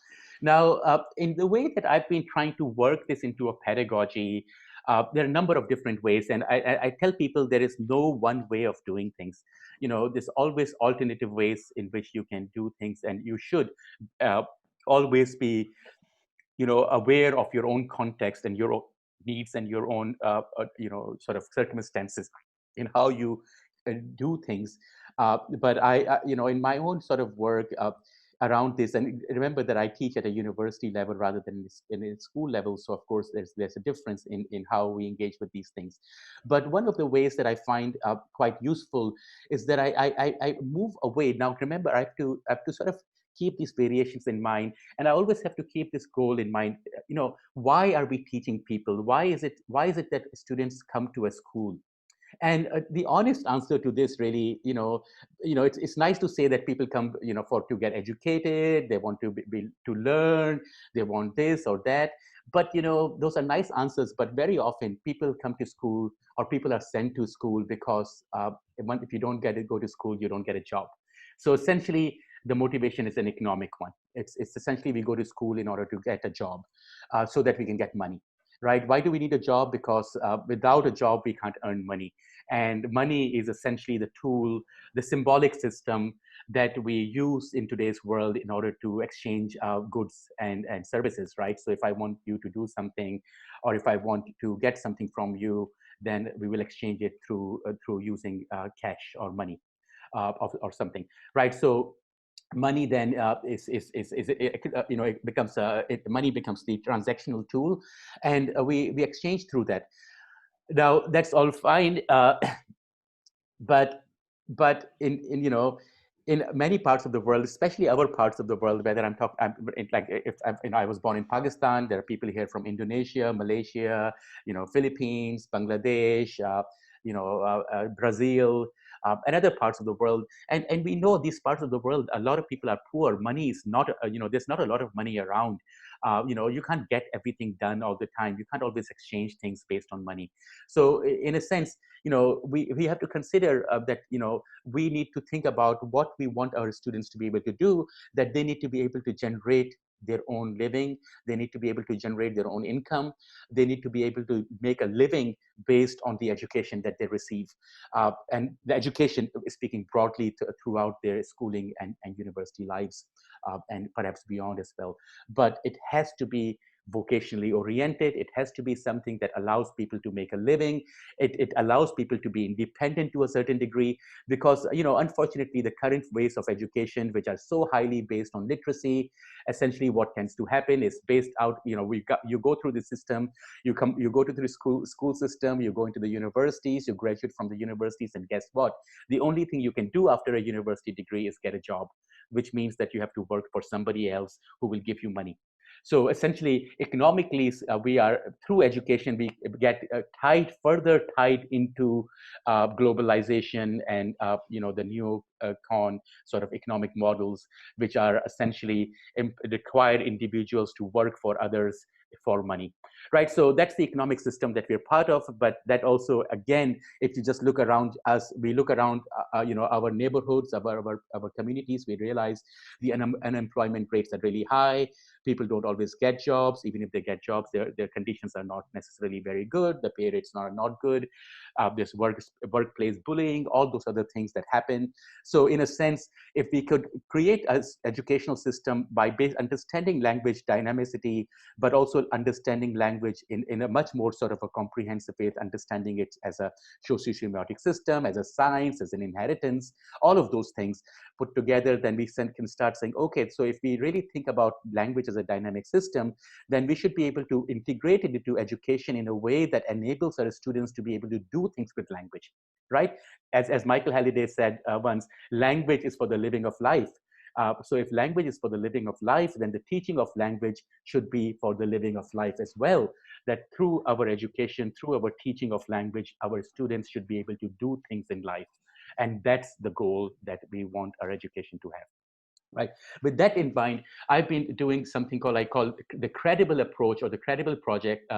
Speaker 3: Now, in the way that I've been trying to work this into a pedagogy, there are a number of different ways, and I tell people there is no one way of doing things. There's always alternative ways in which you can do things, and you should always be, aware of your own context and your own needs and your own, sort of circumstances in how you do things. But in my own sort of work around this, and remember that I teach at a university level rather than in a school level, so of course there's a difference in how we engage with these things. But one of the ways that I find quite useful is that I move away. Now remember, I have to sort of keep these variations in mind, and I always have to keep this goal in mind. Why are we teaching people? Why is it that students come to a school? And the honest answer to this, really, it's nice to say that people come, for to get educated. They want to learn. They want this or that. But those are nice answers. But very often, people come to school, or people are sent to school because if you don't go to school, you don't get a job. So essentially, the motivation is an economic one. It's essentially we go to school in order to get a job, so that we can get money. Right? Why do we need a job? Because without a job, we can't earn money. And money is essentially the tool, the symbolic system that we use in today's world in order to exchange goods and services, right? So if I want you to do something, or if I want to get something from you, then we will exchange it through using cash or money, or something, right? So money then it becomes money becomes the transactional tool, and we exchange through that. Now that's all fine, but in many parts of the world, especially our parts of the world, whether like if I was born in Pakistan, there are people here from Indonesia, Malaysia, Philippines, Bangladesh, Brazil, and other parts of the world, and we know these parts of the world, a lot of people are poor. Money is not, there's not a lot of money around. You can't get everything done all the time. You can't always exchange things based on money. So in a sense, we have to consider that we need to think about what we want our students to be able to do, that they need to be able to generate their own living. They need to be able to generate their own income. They need to be able to make a living based on the education that they receive. And the education, speaking broadly throughout their schooling and university lives, and perhaps beyond as well. But it has to be vocationally oriented. It has to be something that allows people to make a living. It allows people to be independent to a certain degree, because unfortunately the current ways of education, which are so highly based on literacy, essentially what tends to happen is based out, you go through the system, you go to the school system, you go into the universities, you graduate from the universities, and guess what? The only thing you can do after a university degree is get a job, which means that you have to work for somebody else who will give you money. So essentially, economically, we are through education we get further tied into globalization and the new con sort of economic models, which are essentially require individuals to work for others for money, right? So that's the economic system that we're part of. But that also, again, if you just look around us, we look around, our neighborhoods, our communities, we realize the unemployment rates are really high. People don't always get jobs. Even if they get jobs, their conditions are not necessarily very good. The pay rates are not good. There's workplace bullying, all those other things that happen. So in a sense, if we could create an educational system by understanding language dynamicity, but also understanding language in a much more sort of a comprehensive way, understanding it as a socio-semiotic system, as a science, as an inheritance, all of those things put together, then we can start saying, okay, so if we really think about language as a dynamic system, then we should be able to integrate it into education in a way that enables our students to be able to do things with language, right? As Michael Halliday said once, language is for the living of life. So if language is for the living of life, then the teaching of language should be for the living of life as well. That through our education, through our teaching of language, our students should be able to do things in life. And that's the goal that we want our education to have. Right. With that in mind, I've been doing something I call the credible approach, or the credible project,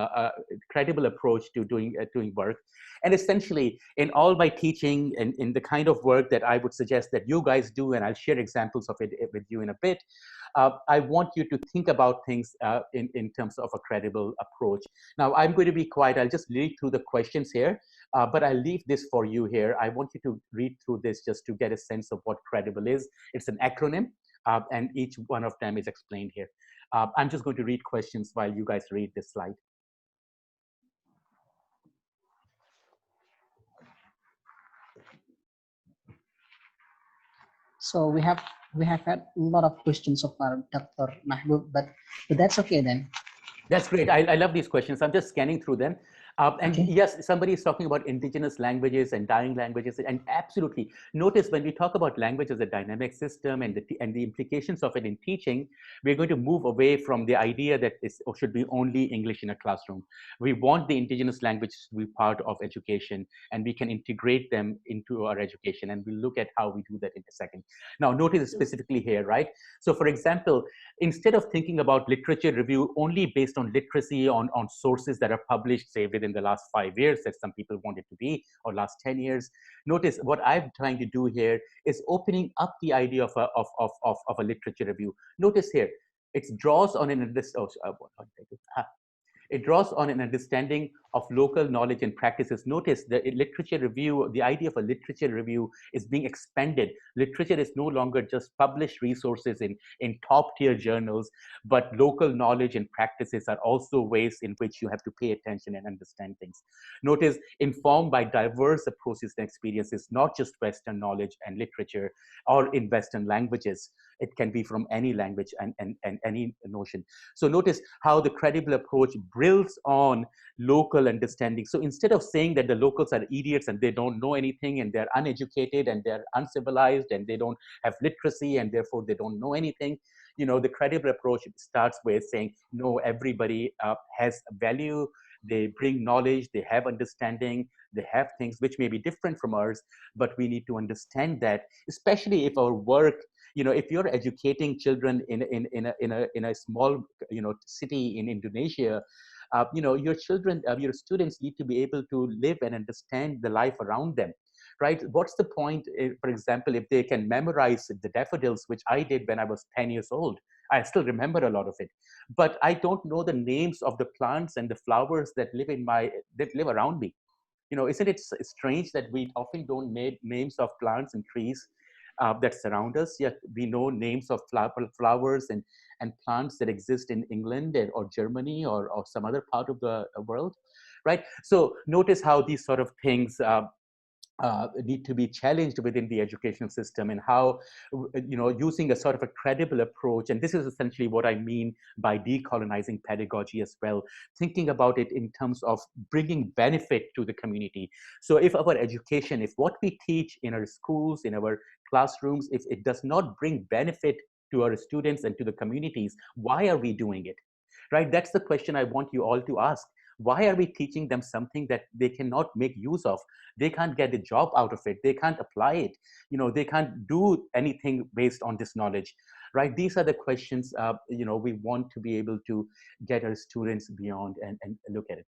Speaker 3: credible approach to doing work. And essentially, in all my teaching and in the kind of work that I would suggest that you guys do, and I'll share examples of it with you in a bit, I want you to think about things in terms of a credible approach. Now, I'm going to be quiet. I'll just read through the questions here, but I'll leave this for you here. I want you to read through this just to get a sense of what credible is. It's an acronym, and each one of them is explained here. I'm just going to read questions while you guys read this slide.
Speaker 2: So we have had a lot of questions so far, Dr. Mahbub, but that's okay then.
Speaker 3: That's great. I love these questions. I'm just scanning through them. And
Speaker 2: Okay.
Speaker 3: yes, somebody is talking about indigenous languages and dying languages. And absolutely. Notice when we talk about language as a dynamic system and the implications of it in teaching, we're going to move away from the idea that it should be only English in a classroom. We want the indigenous languages to be part of education, and we can integrate them into our education. And we'll look at how we do that in a second. Now, notice specifically here, right? So for example, instead of thinking about literature review only based on literacy, on sources that are published, say, within the last 5 years, that some people want it to be, or last 10 years, notice what I'm trying to do here is opening up the idea of a literature review. Notice here, it draws on it draws on an understanding of local knowledge and practices. Notice the literature review, the idea of a literature review is being expanded. Literature is no longer just published resources in top tier journals, but local knowledge and practices are also ways in which you have to pay attention and understand things. Notice, informed by diverse approaches and experiences, not just Western knowledge and literature or in Western languages. It can be from any language and any notion. So notice how the credible approach builds on local understanding. So instead of saying that the locals are idiots and they don't know anything and they're uneducated and they're uncivilized and they don't have literacy and therefore they don't know anything, the credible approach starts with saying, no, everybody has value. They bring knowledge, they have understanding, they have things which may be different from ours, but we need to understand that, especially if our work, if you're educating children in a small, city in Indonesia, your children, your students need to be able to live and understand the life around them, right? What's the point, for example, if they can memorize the daffodils, which I did when I was 10 years old? I still remember a lot of it, but I don't know the names of the plants and the flowers that live around me. Isn't it strange that we often don't know names of plants and trees that surround us, yet we know names of flowers and plants that exist in England or Germany or some other part of the world, right? So notice how these sort of things need to be challenged within the educational system, and how, using a sort of a credible approach. And this is essentially what I mean by decolonizing pedagogy as well, thinking about it in terms of bringing benefit to the community. So if our education, if what we teach in our schools, in our classrooms, if it does not bring benefit to our students and to the communities, why are we doing it? right? That's the question I want you all to ask. Why are we teaching them something that they cannot make use of? They can't get a job out of it. They can't apply it. They can't do anything based on this knowledge, right? These are the questions, we want to be able to get our students beyond and look at it.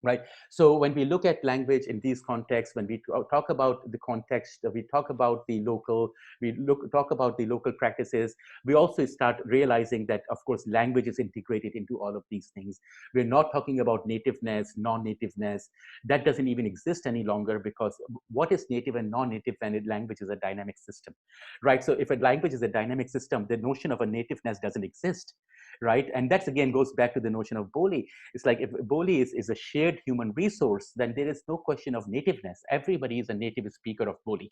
Speaker 3: Right. So when we look at language in these contexts, when we talk about the context, we talk about the local, talk about the local practices, we also start realizing that, of course, language is integrated into all of these things. We're not talking about nativeness, non-nativeness. That doesn't even exist any longer, because what is native and non-native when a language is a dynamic system, right? So if a language is a dynamic system, the notion of a nativeness doesn't exist, right? And that's, again, goes back to the notion of Boli. It's like, if Boli is a shared human resource, then there is no question of nativeness. Everybody is a native speaker of Boli,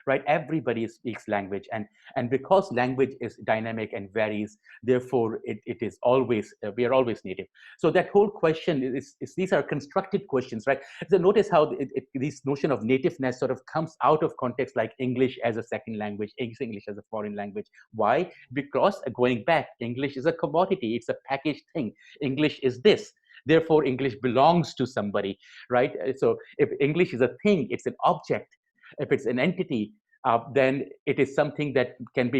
Speaker 3: right? Everybody speaks language, and because language is dynamic and varies, therefore it is always, we are always native. So that whole question is these are constructed questions, right? So notice how this notion of nativeness sort of comes out of context, like English as a second language, English as a foreign language. Why? Because, going back, English is a commodity, it's a packaged thing. English is this, therefore English belongs to somebody, right? So if English is a thing, it's an object. If it's an entity, then it is something that can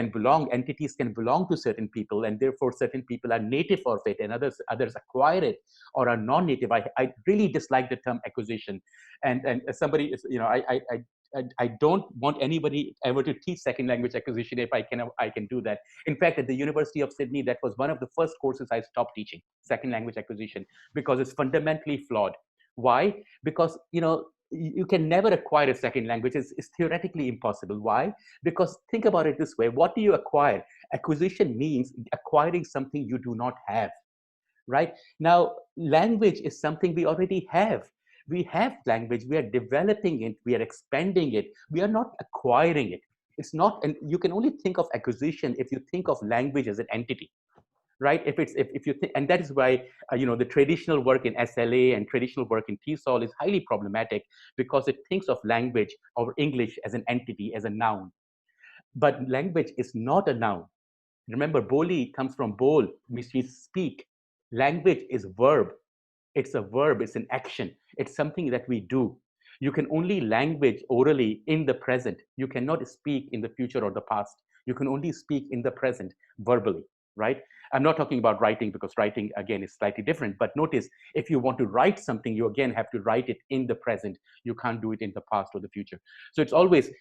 Speaker 3: belong, entities can belong to certain people, and therefore certain people are native of it, and others acquire it or are non-native. I really dislike the term acquisition, and somebody is, I don't want anybody ever to teach second language acquisition. If I can do that. In fact, at the University of Sydney, that was one of the first courses I stopped teaching, second language acquisition, because it's fundamentally flawed. Why? Because you can never acquire a second language. It's theoretically impossible. Why? Because think about it this way. What do you acquire? Acquisition means acquiring something you do not have, right? Now, language is something we already have. We have language. We are developing it. We are expanding it. We are not acquiring it. It's not, and you can only think of acquisition if you think of language as an entity, right? If you think, and that is why the traditional work in SLA and traditional work in TESOL is highly problematic, because it thinks of language or English as an entity, as a noun. But language is not a noun. Remember, Boli comes from bol, which means speak. Language is verb. It's a verb. It's an action. It's something that we do. You can only language orally in the present. You cannot speak in the future or the past. You can only speak in the present verbally, right? I'm not talking about writing, because writing, again, is slightly different. But notice, if you want to write something, you again have to write it in the present. You can't do it in the past or the future. So it's always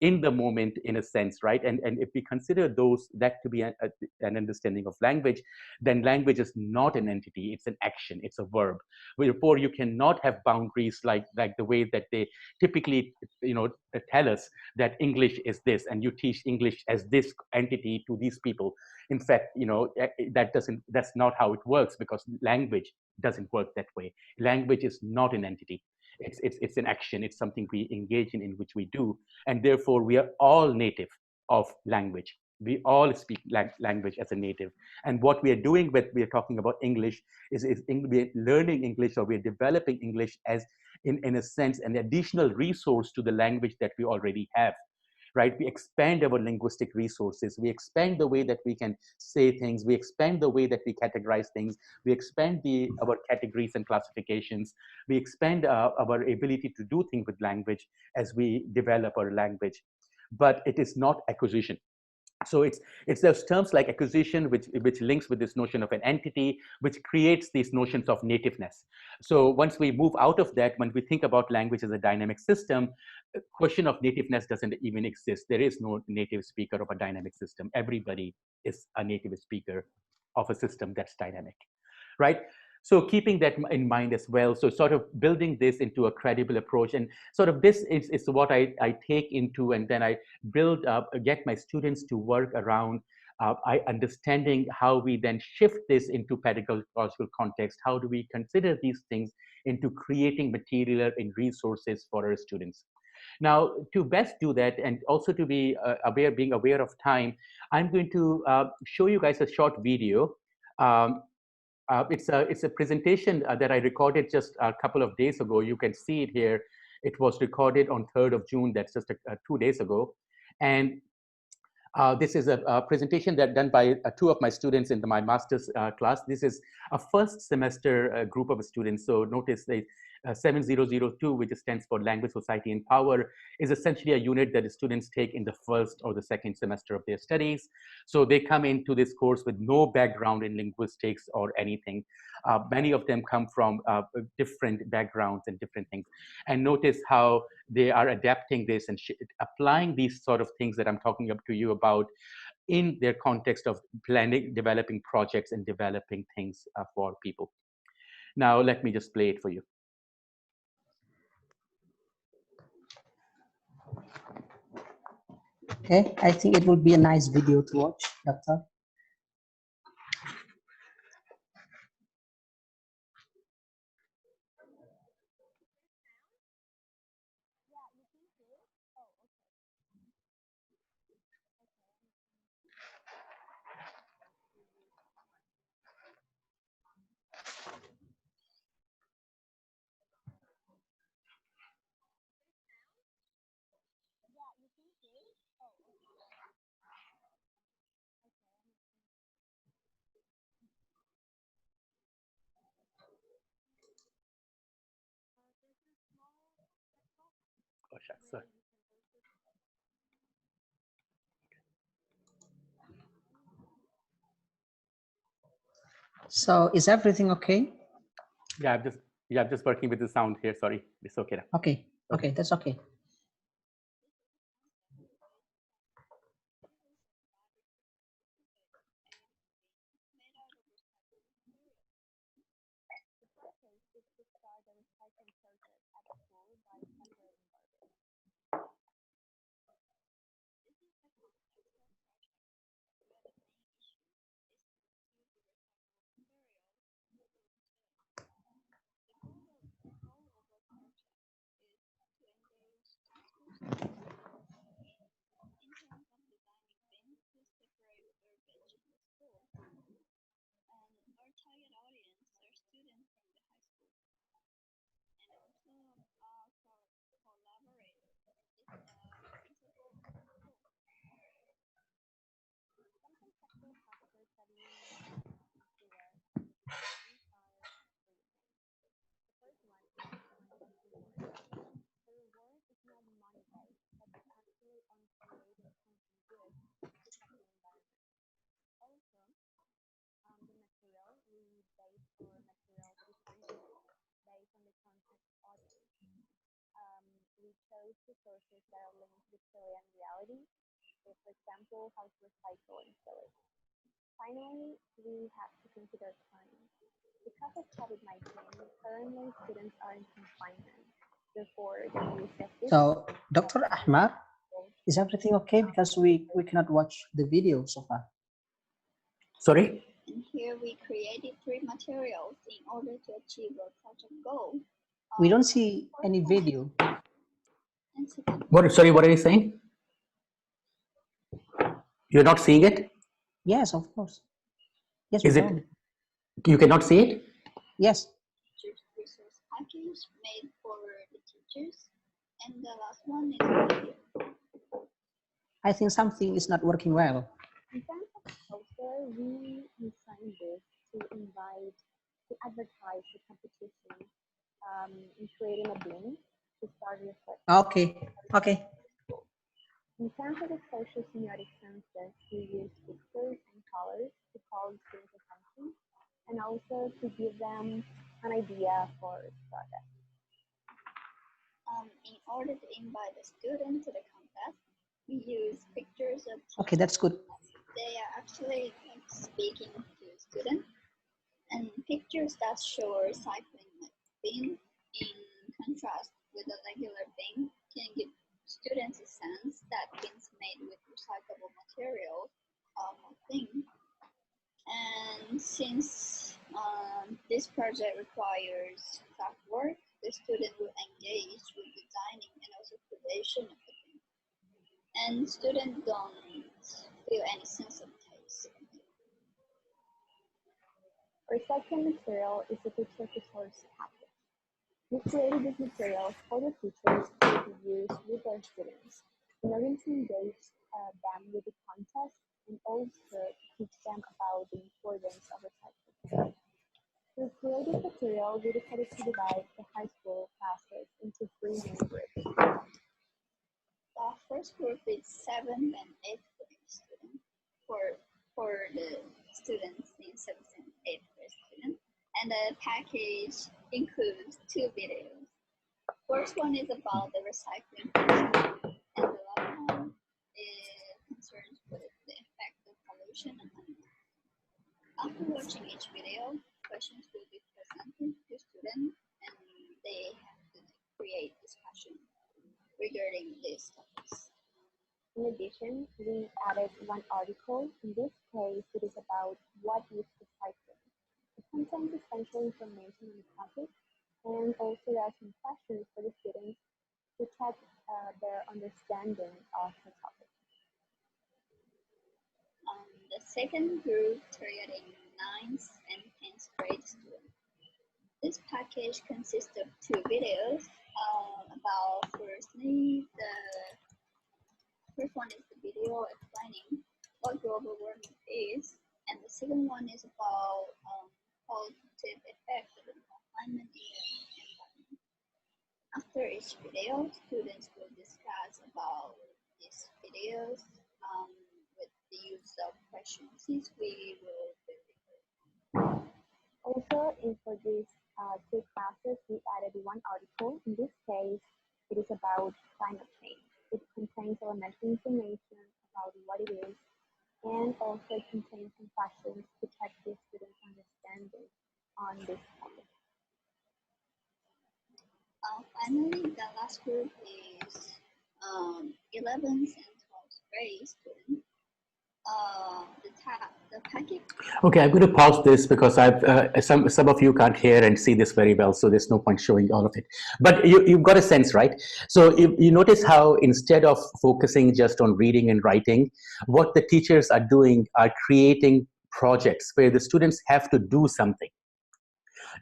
Speaker 3: in the moment, in a sense, right? And if we consider that to be an understanding of language, then language is not an entity. It's an action. It's a verb. Therefore, you cannot have boundaries like the way that they typically tell us that English is this, and you teach English as this entity to these people. In fact, that's not how it works, because language doesn't work that way. Language is not an entity. It's an action. It's something we engage in which we do, and therefore we are all native of language. We all speak language as a native, and what we are doing when we are talking about English is we're learning English, or we're developing English as, in a sense, an additional resource to the language that we already have. Right? We expand our linguistic resources. We expand the way that we can say things. We expand the way that we categorize things. We expand our categories and classifications. We expand our ability to do things with language as we develop our language. But it is not acquisition. So it's those terms like acquisition, which links with this notion of an entity, which creates these notions of nativeness. So once we move out of that, when we think about language as a dynamic system, the question of nativeness doesn't even exist. There is no native speaker of a dynamic system. Everybody is a native speaker of a system that's dynamic, right? So keeping that in mind as well, so sort of building this into a credible approach, and sort of this is what I take into, and then I build up, get my students to work around understanding how we then shift this into pedagogical context. How do we consider these things into creating material and resources for our students? Now, to best do that, and also to be being aware of time, I'm going to show you guys a short video. It's a presentation that I recorded just a couple of days ago. You can see it here. It was recorded on 3rd of June. That's just 2 days ago. And This is a presentation that done by two of my students in my master's class. This is a first semester group of students. So notice the 7002, which stands for Language, Society, and Power, is essentially a unit that the students take in the first or the second semester of their studies. So they come into this course with no background in linguistics or anything. Many of them come from different backgrounds and different things. And notice how they are adapting this and applying these sort of things that I'm talking up to you about in their context of planning, developing projects and developing things for people. Now, let me just play it for you.
Speaker 2: Okay, I think it will be a nice video to watch, Doctor.
Speaker 3: Oh, shucks, sorry.
Speaker 2: So is everything okay?
Speaker 3: Yeah, I'm just working with the sound here. Sorry, it's okay now.
Speaker 2: Okay, that's okay. So, Dr. Ahmad, is everything okay? Because we cannot watch the video so far.
Speaker 3: Sorry?
Speaker 4: And here we created 3 materials in order to achieve a project goal.
Speaker 2: We don't see any video.
Speaker 3: Sorry, what are you saying? You're not seeing it?
Speaker 2: Yes, of course. Yes,
Speaker 3: Is
Speaker 2: we
Speaker 3: it?
Speaker 2: don't.
Speaker 3: You cannot see it?
Speaker 2: Yes.
Speaker 4: Teachers resource package made for the teachers. And the last one is
Speaker 2: I think something is not working well.
Speaker 4: in terms of poster, we designed this to advertise the competition in creating a bin to start research.
Speaker 2: Okay.
Speaker 4: In terms of the social semiotic senses, we use pictures and colors to call students' attention and also to give them an idea for the project. In order to invite the student to the contest, we use pictures of
Speaker 2: Okay, that's good.
Speaker 4: They are actually speaking to students, and pictures that show a recycling bin in contrast with a regular bin can give students a sense that bins made with recyclable materials are one thing. And since this project requires craft work, the student will engage with designing and also creation of the bin. And students don't feel any sense of taste. Recycling material is a teacher resource package. We created this material for the teachers to use with their students in order to engage
Speaker 5: them with the context and also teach them about the importance of recycling. Through creative material, we decided to divide the high school classes into three main groups.
Speaker 4: The first group is 7th and 8th grade students. For the students in 7th and 8th grade students, and the package includes 2 videos. First one is about the recycling function, and the other one is concerned with the effect of pollution on animals. After watching each video, questions will be presented to students, and they have to create discussion regarding these topics.
Speaker 5: In addition, we added one article. In this case, it is about what is recycling. It contains essential information on the topic, and also there are some questions for the students to check their understanding of the topic.
Speaker 4: The second group targeting 9th and 10th grade students. This package consists of 2 videos about firstly the first one is the video explaining what global warming is, and the second one is about positive effects of the climate in the environment. After each video, students will discuss about these videos with the use of questions. Since we will
Speaker 5: Also, for these 2 classes, we added one article. In this case, it is about climate change. It contains elementary information about what it is, and also contains some questions to check the students' understanding on this topic.
Speaker 4: Finally, the last group is 11th and 12th grade students. The package.
Speaker 3: Okay, I'm going to pause this because some of you can't hear and see this very well, so there's no point showing all of it. But you've got a sense, right? So you notice how instead of focusing just on reading and writing, what the teachers are doing are creating projects where the students have to do something,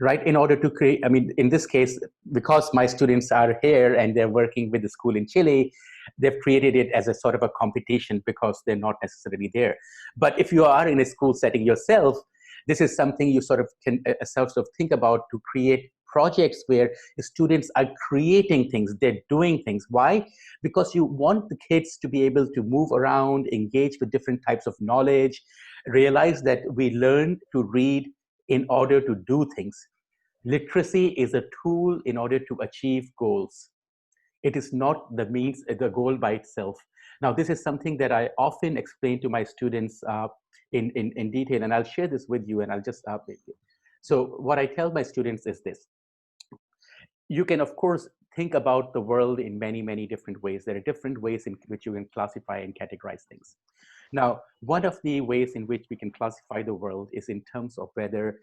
Speaker 3: right, in order to create. I mean, in this case, because my students are here and they're working with the school in Chile, they've created it as a sort of a competition because they're not necessarily there. But if you are in a school setting yourself, this is something you sort of can sort of think about, to create projects where students are creating things, they're doing things. Why? Because you want the kids to be able to move around, engage with different types of knowledge, realize that we learn to read in order to do things. Literacy is a tool in order to achieve goals. It is not the means, the goal by itself. Now, this is something that I often explain to my students in detail, and I'll share this with you, and I'll just update you. So what I tell my students is this. You can, of course, think about the world in many, many different ways. There are different ways in which you can classify and categorize things. Now, one of the ways in which we can classify the world is in terms of whether,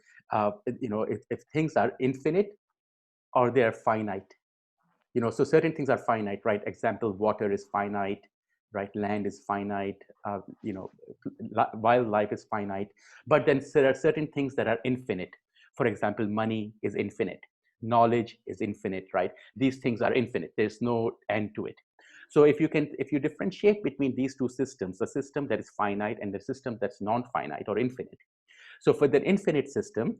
Speaker 3: if things are infinite or they're finite. So certain things are finite, right? Example, water is finite, right? Land is finite, wildlife is finite. But then there are certain things that are infinite. For example, money is infinite. Knowledge is infinite, right? These things are infinite. There's no end to it. So if you differentiate between these two systems, the system that is finite and the system that's non-finite or infinite. So for the infinite system,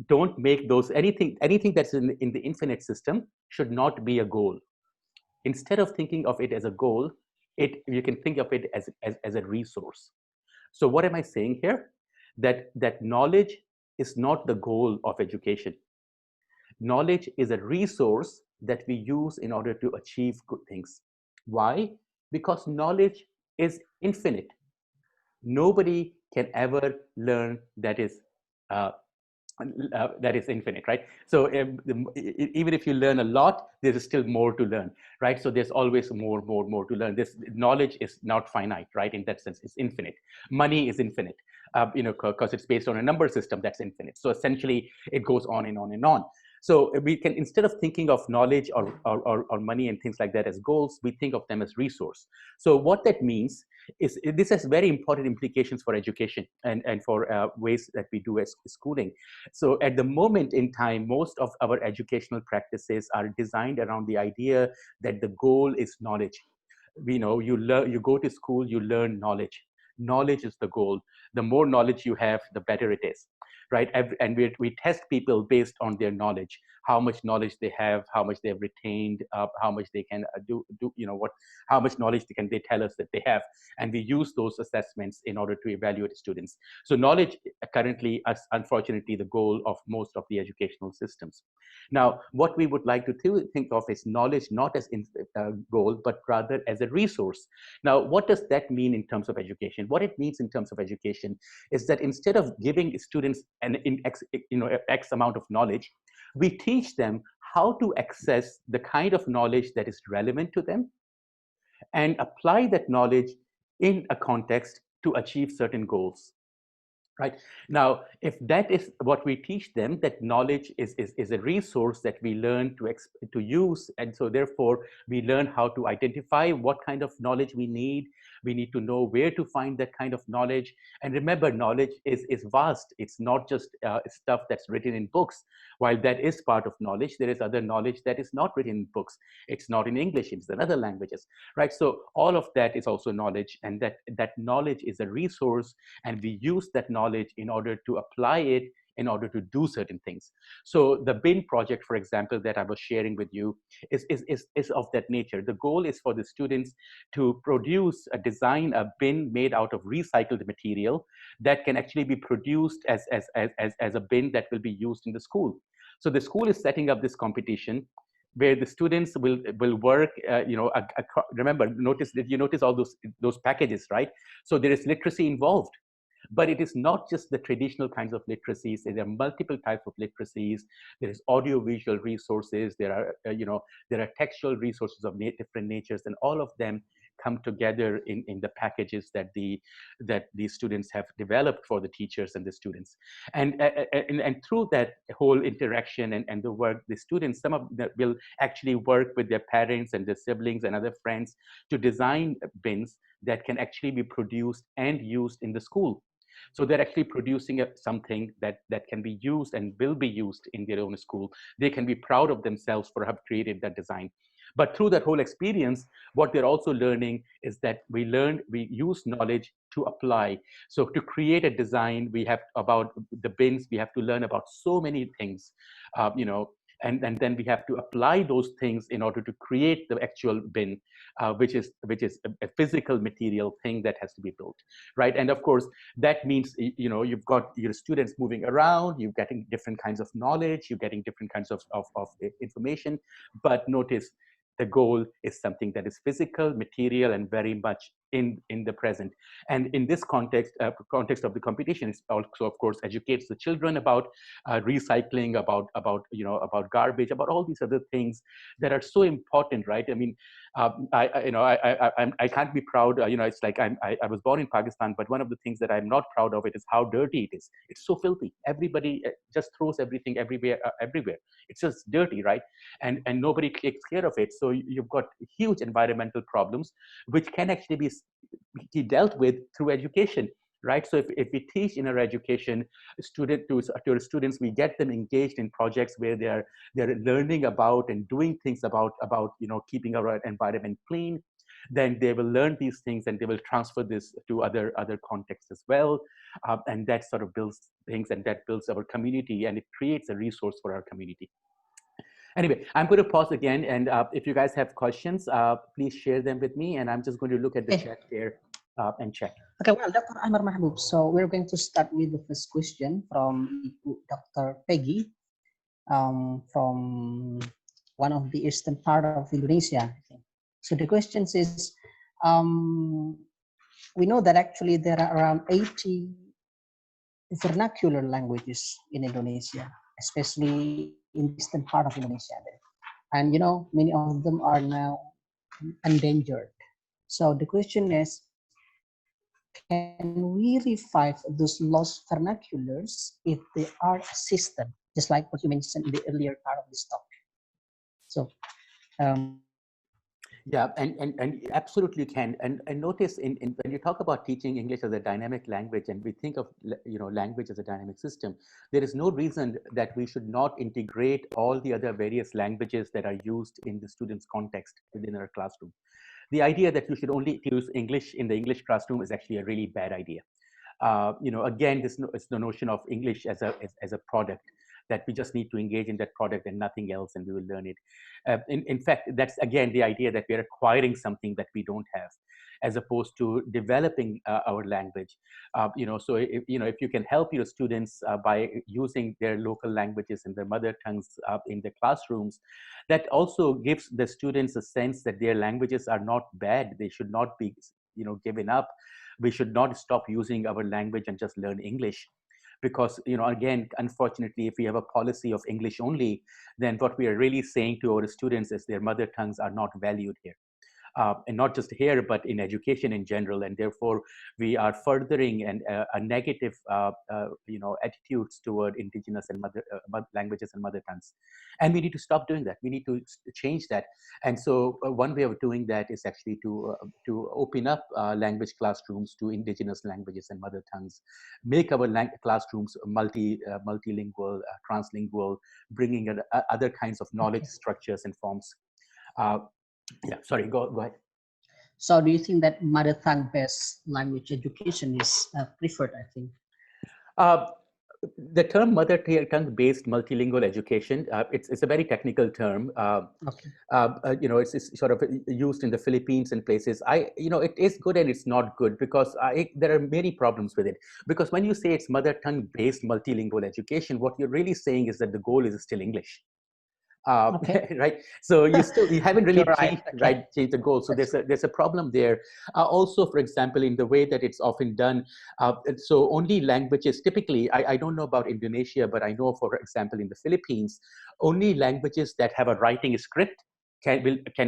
Speaker 3: don't make those, anything that's in the infinite system should not be a goal. Instead of thinking of it as a goal, you can think of it as a resource. So what am I saying here? That knowledge is not the goal of education. Knowledge is a resource that we use in order to achieve good things. Why? Because knowledge is infinite. Nobody can ever learn that is infinite, right? So even if you learn a lot, there is still more to learn, right? So there's always more to learn. This knowledge is not finite, right? In that sense, it's infinite. Money is infinite, because it's based on a number system that's infinite. So essentially, it goes on and on and on. So we can, instead of thinking of knowledge or money and things like that as goals, we think of them as resource. So what that means is this has very important implications for education and for ways that we do as schooling. So at the moment in time, most of our educational practices are designed around the idea that the goal is knowledge. you go to school, you learn knowledge. Knowledge is the goal. The more knowledge you have, the better it is, right? And we test people based on their knowledge, how much knowledge they have, how much they have retained, how much they can how much knowledge they tell us that they have, and we use those assessments in order to evaluate students. So knowledge currently is unfortunately the goal of most of the educational systems. Now, what we would like to think of is knowledge not as a goal, but rather as a resource. Now, what does that mean in terms of education? What it means in terms of education is that instead of giving students X amount of knowledge, we teach them how to access the kind of knowledge that is relevant to them and apply that knowledge in a context to achieve certain goals. Right now, if that is what we teach them, that knowledge is a resource that we learn to use, and so therefore we learn how to identify what kind of knowledge we need. We need to know where to find that kind of knowledge. And remember, knowledge is vast. It's not just stuff that's written in books. While that is part of knowledge, there is other knowledge that is not written in books. It's not in English, it's in other languages, right? So all of that is also knowledge, and that knowledge is a resource, and we use that knowledge in order to apply it in order to do certain things. So the bin project, for example, that I was sharing with you is of that nature. The goal is for the students to design a bin made out of recycled material that can actually be produced as a bin that will be used in the school. So the school is setting up this competition where the students will work, remember, notice all those packages, right? So there is literacy involved. But it is not just the traditional kinds of literacies. There are multiple types of literacies. There is audio-visual resources. There are textual resources of different natures, and all of them come together in the packages that the students have developed for the teachers and the students. And through that whole interaction and the work, the students, some of them will actually work with their parents and their siblings and other friends to design bins that can actually be produced and used in the school. So they're actually producing something that can be used and will be used in their own school. They can be proud of themselves for have created that design. But through that whole experience, what they're also learning is that we use knowledge to apply. So to create a design, we have about the bins, we have to learn about so many things, and then we have to apply those things in order to create the actual bin, which is a physical material thing that has to be built, right? And of course, that means you've got your students moving around, you're getting different kinds of knowledge, you're getting different kinds of information. But notice, the goal is something that is physical, material, and very much in the present. And in this context of the competition, it also, of course, educates the children about recycling, about garbage, about all these other things that are so important, right? I mean, I can't be proud. It's like I was born in Pakistan, but one of the things that I'm not proud of it is how dirty it is. It's so filthy. Everybody just throws everything everywhere. It's just dirty, right? And nobody takes care of it. So you've got huge environmental problems, which can actually be dealt with through education, right? So if we teach in our education to our students, we get them engaged in projects where they're learning about and doing things about keeping our environment clean, then they will learn these things and they will transfer this to other contexts as well. And that sort of builds things, and that builds our community, and it creates a resource for our community. Anyway, I'm going to pause again, and if you guys have questions, please share them with me, and I'm just going to look at the chat there and check.
Speaker 2: Okay, well, Dr. Amar Mahbub, so we're going to start with the first question from Dr. Peggy from one of the eastern part of Indonesia, I think. So the question is, we know that actually there are around 80 vernacular languages in Indonesia, especially in the eastern part of Indonesia. And many of them are now endangered. So the question is, can we revive those lost vernaculars if they are assisted, just like what you mentioned in the earlier part of this talk? So,
Speaker 3: yeah, and absolutely can. And notice when you talk about teaching English as a dynamic language, and we think of language as a dynamic system, there is no reason that we should not integrate all the other various languages that are used in the students' context within our classroom. The idea that you should only use English in the English classroom is actually a really bad idea. Again, it's the notion of English as a product, that we just need to engage in that product and nothing else, and we will learn it. In fact, that's again the idea that we are acquiring something that we don't have, as opposed to developing our language. So if you can help your students by using their local languages and their mother tongues in the classrooms, that also gives the students a sense that their languages are not bad. They should not be given up. We should not stop using our language and just learn English, because again, unfortunately, if we have a policy of English only, then what we are really saying to our students is their mother tongues are not valued here. And not just here, but in education in general, and therefore we are furthering a negative, attitudes toward indigenous and languages and mother tongues, and we need to stop doing that. We need to change that, and so one way of doing that is actually to open up language classrooms to indigenous languages and mother tongues, make our classrooms multilingual, translingual, bringing in other kinds of knowledge structures and forms. Yeah, sorry, go ahead.
Speaker 2: So do you think that mother tongue based language education is preferred, I think?
Speaker 3: The term mother tongue based multilingual education, it's a very technical term.
Speaker 2: Okay.
Speaker 3: It's sort of used in the Philippines and places. It is good and it's not good, because there are many problems with it. Because when you say it's mother tongue based multilingual education, what you're really saying is that the goal is still English.
Speaker 2: Okay.
Speaker 3: Right, so you haven't really
Speaker 2: Right.
Speaker 3: changed the goal. So there's a problem there. Also, for example, in the way that it's often done, so only languages typically, I don't know about Indonesia, but I know, for example, in the Philippines, only languages that have a writing script can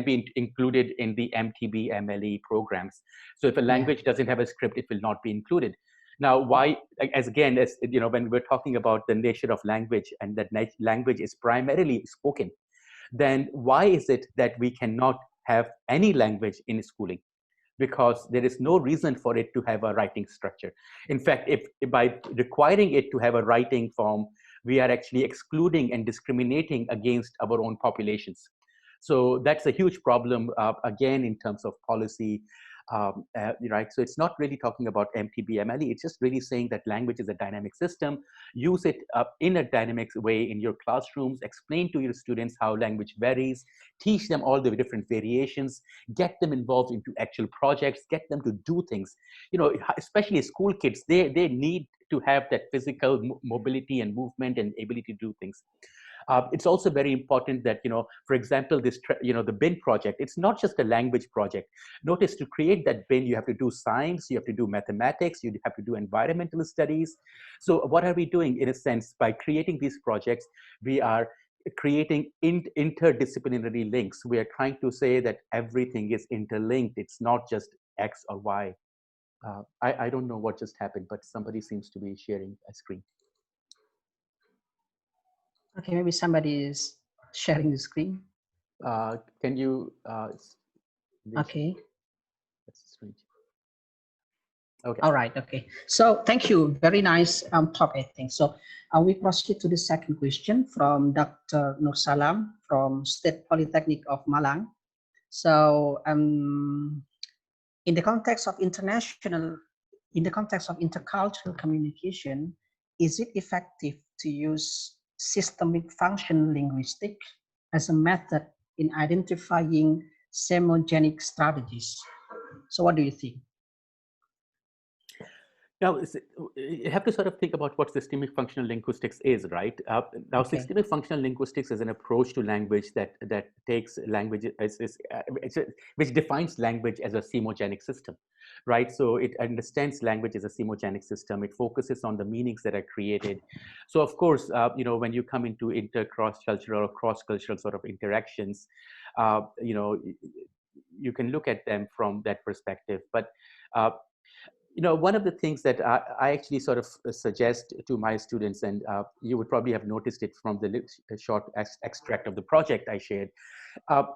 Speaker 3: be included in the MTB MLE programs. So if a language doesn't have a script, it will not be included. Now, why, as when we're talking about the nature of language, and that language is primarily spoken, then why is it that we cannot have any language in schooling? Because there is no reason for it to have a writing structure. In fact, if by requiring it to have a writing form, we are actually excluding and discriminating against our own populations. So that's a huge problem, again, in terms of policy. Right, so it's not really talking about MTB MLE. It's just really saying that language is a dynamic system. Use it in a dynamic way in your classrooms. Explain to your students how language varies. Teach them all the different variations. Get them involved into actual projects. Get them to do things. Especially school kids, they need to have that physical mobility and movement and ability to do things. It's also very important that, for example, the bin project, it's not just a language project. Notice, to create that bin, you have to do science, you have to do mathematics, you have to do environmental studies. So what are we doing? In a sense, by creating these projects, we are creating interdisciplinary links. We are trying to say that everything is interlinked. It's not just X or Y. I don't know what just happened, but somebody seems to be sharing a screen.
Speaker 2: Okay, maybe somebody is sharing the screen.
Speaker 3: Can you?
Speaker 2: Okay.
Speaker 3: That's strange. Okay.
Speaker 2: All right. Okay. So thank you. Very nice talk, I think. So we proceed to the second question from Dr. Nur Salam from State Polytechnic of Malang. So in the context of intercultural communication, is it effective to use systemic function linguistics as a method in identifying semogenic strategies? So what do you think?
Speaker 3: Now, you have to sort of think about what systemic functional linguistics is, right? Now,
Speaker 2: Okay.
Speaker 3: systemic functional linguistics is an approach to language that takes language which defines language as a semogenic system, right? So it understands language as a semogenic system. It focuses on the meanings that are created. So, of course, when you come into cross-cultural or cross-cultural sort of interactions, you can look at them from that perspective, but one of the things that I actually sort of suggest to my students, and you would probably have noticed it from the short extract of the project I shared.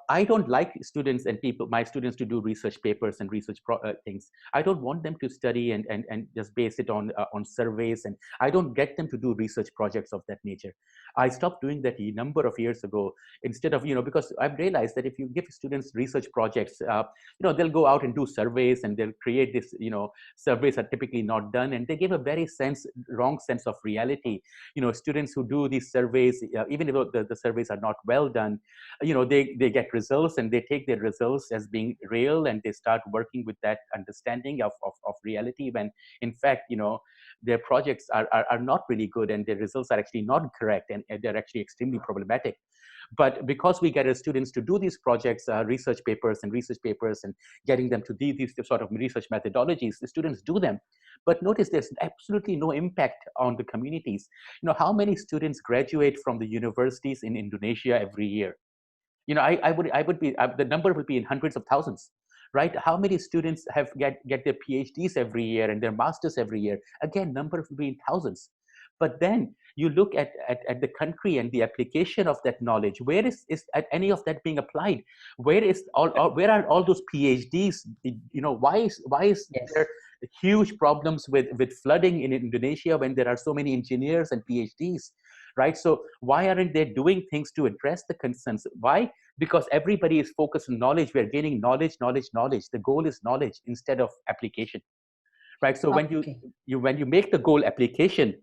Speaker 3: I don't like students and people, my students, to do research papers and research things. I don't want them to study and just base it on surveys, and I don't get them to do research projects of that nature. I stopped doing that a number of years ago. Instead of, because I've realized that if you give students research projects, they'll go out and do surveys, and they'll create this, surveys are typically not done, and they give a very wrong sense of reality. Students who do these surveys, even if the surveys are not well done, they get results, and they take their results as being real, and they start working with that understanding of reality, when in fact, their projects are not really good, and their results are actually not correct, and they're actually extremely problematic. But because we get our students to do these projects, research papers and getting them to these sort of research methodologies, the students do them. But notice there's absolutely no impact on the communities. How many students graduate from the universities in Indonesia every year? I would be, the number would be in hundreds of thousands, right? How many students get their PhDs every year and their masters every year? Again, number would be in thousands. But then you look at the country and the application of that knowledge. Where is at any of that being applied? Where are all those PhDs? Why is
Speaker 2: Yes.
Speaker 3: there huge problems with flooding in Indonesia when there are so many engineers and PhDs? Right? So why aren't they doing things to address the concerns? Why? Because everybody is focused on knowledge. We're gaining knowledge. The goal is knowledge instead of application, right? So when
Speaker 2: Okay.
Speaker 3: when you make the goal application,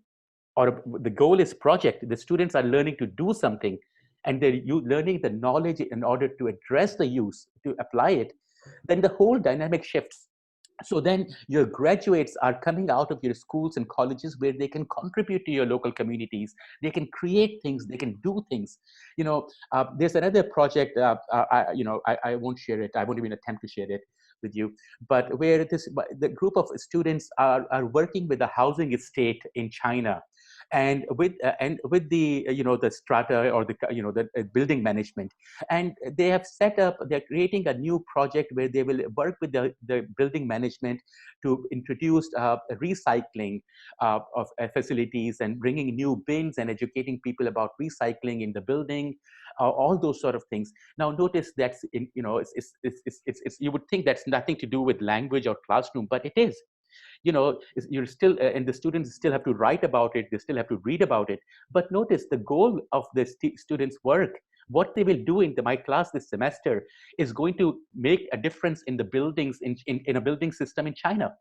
Speaker 3: or the goal is project, the students are learning to do something, and they're learning the knowledge in order to address the use, to apply it, then the whole dynamic shifts. So then your graduates are coming out of your schools and colleges where they can contribute to your local communities. They can create things, they can do things. There's another project, I won't share it. I won't even attempt to share it with you, but where the group of students are working with a housing estate in China, and with the the strata, or the building management, and they're creating a new project where they will work with the building management to introduce recycling of facilities, and bringing new bins, and educating people about recycling in the building, all those sort of things. Now notice that's you would think that's nothing to do with language or classroom, but it is. You're still, and the students still have to write about it, they still have to read about it. But notice the goal of the students' work, what they will do in my class this semester, is going to make a difference in the buildings, in a building system in China.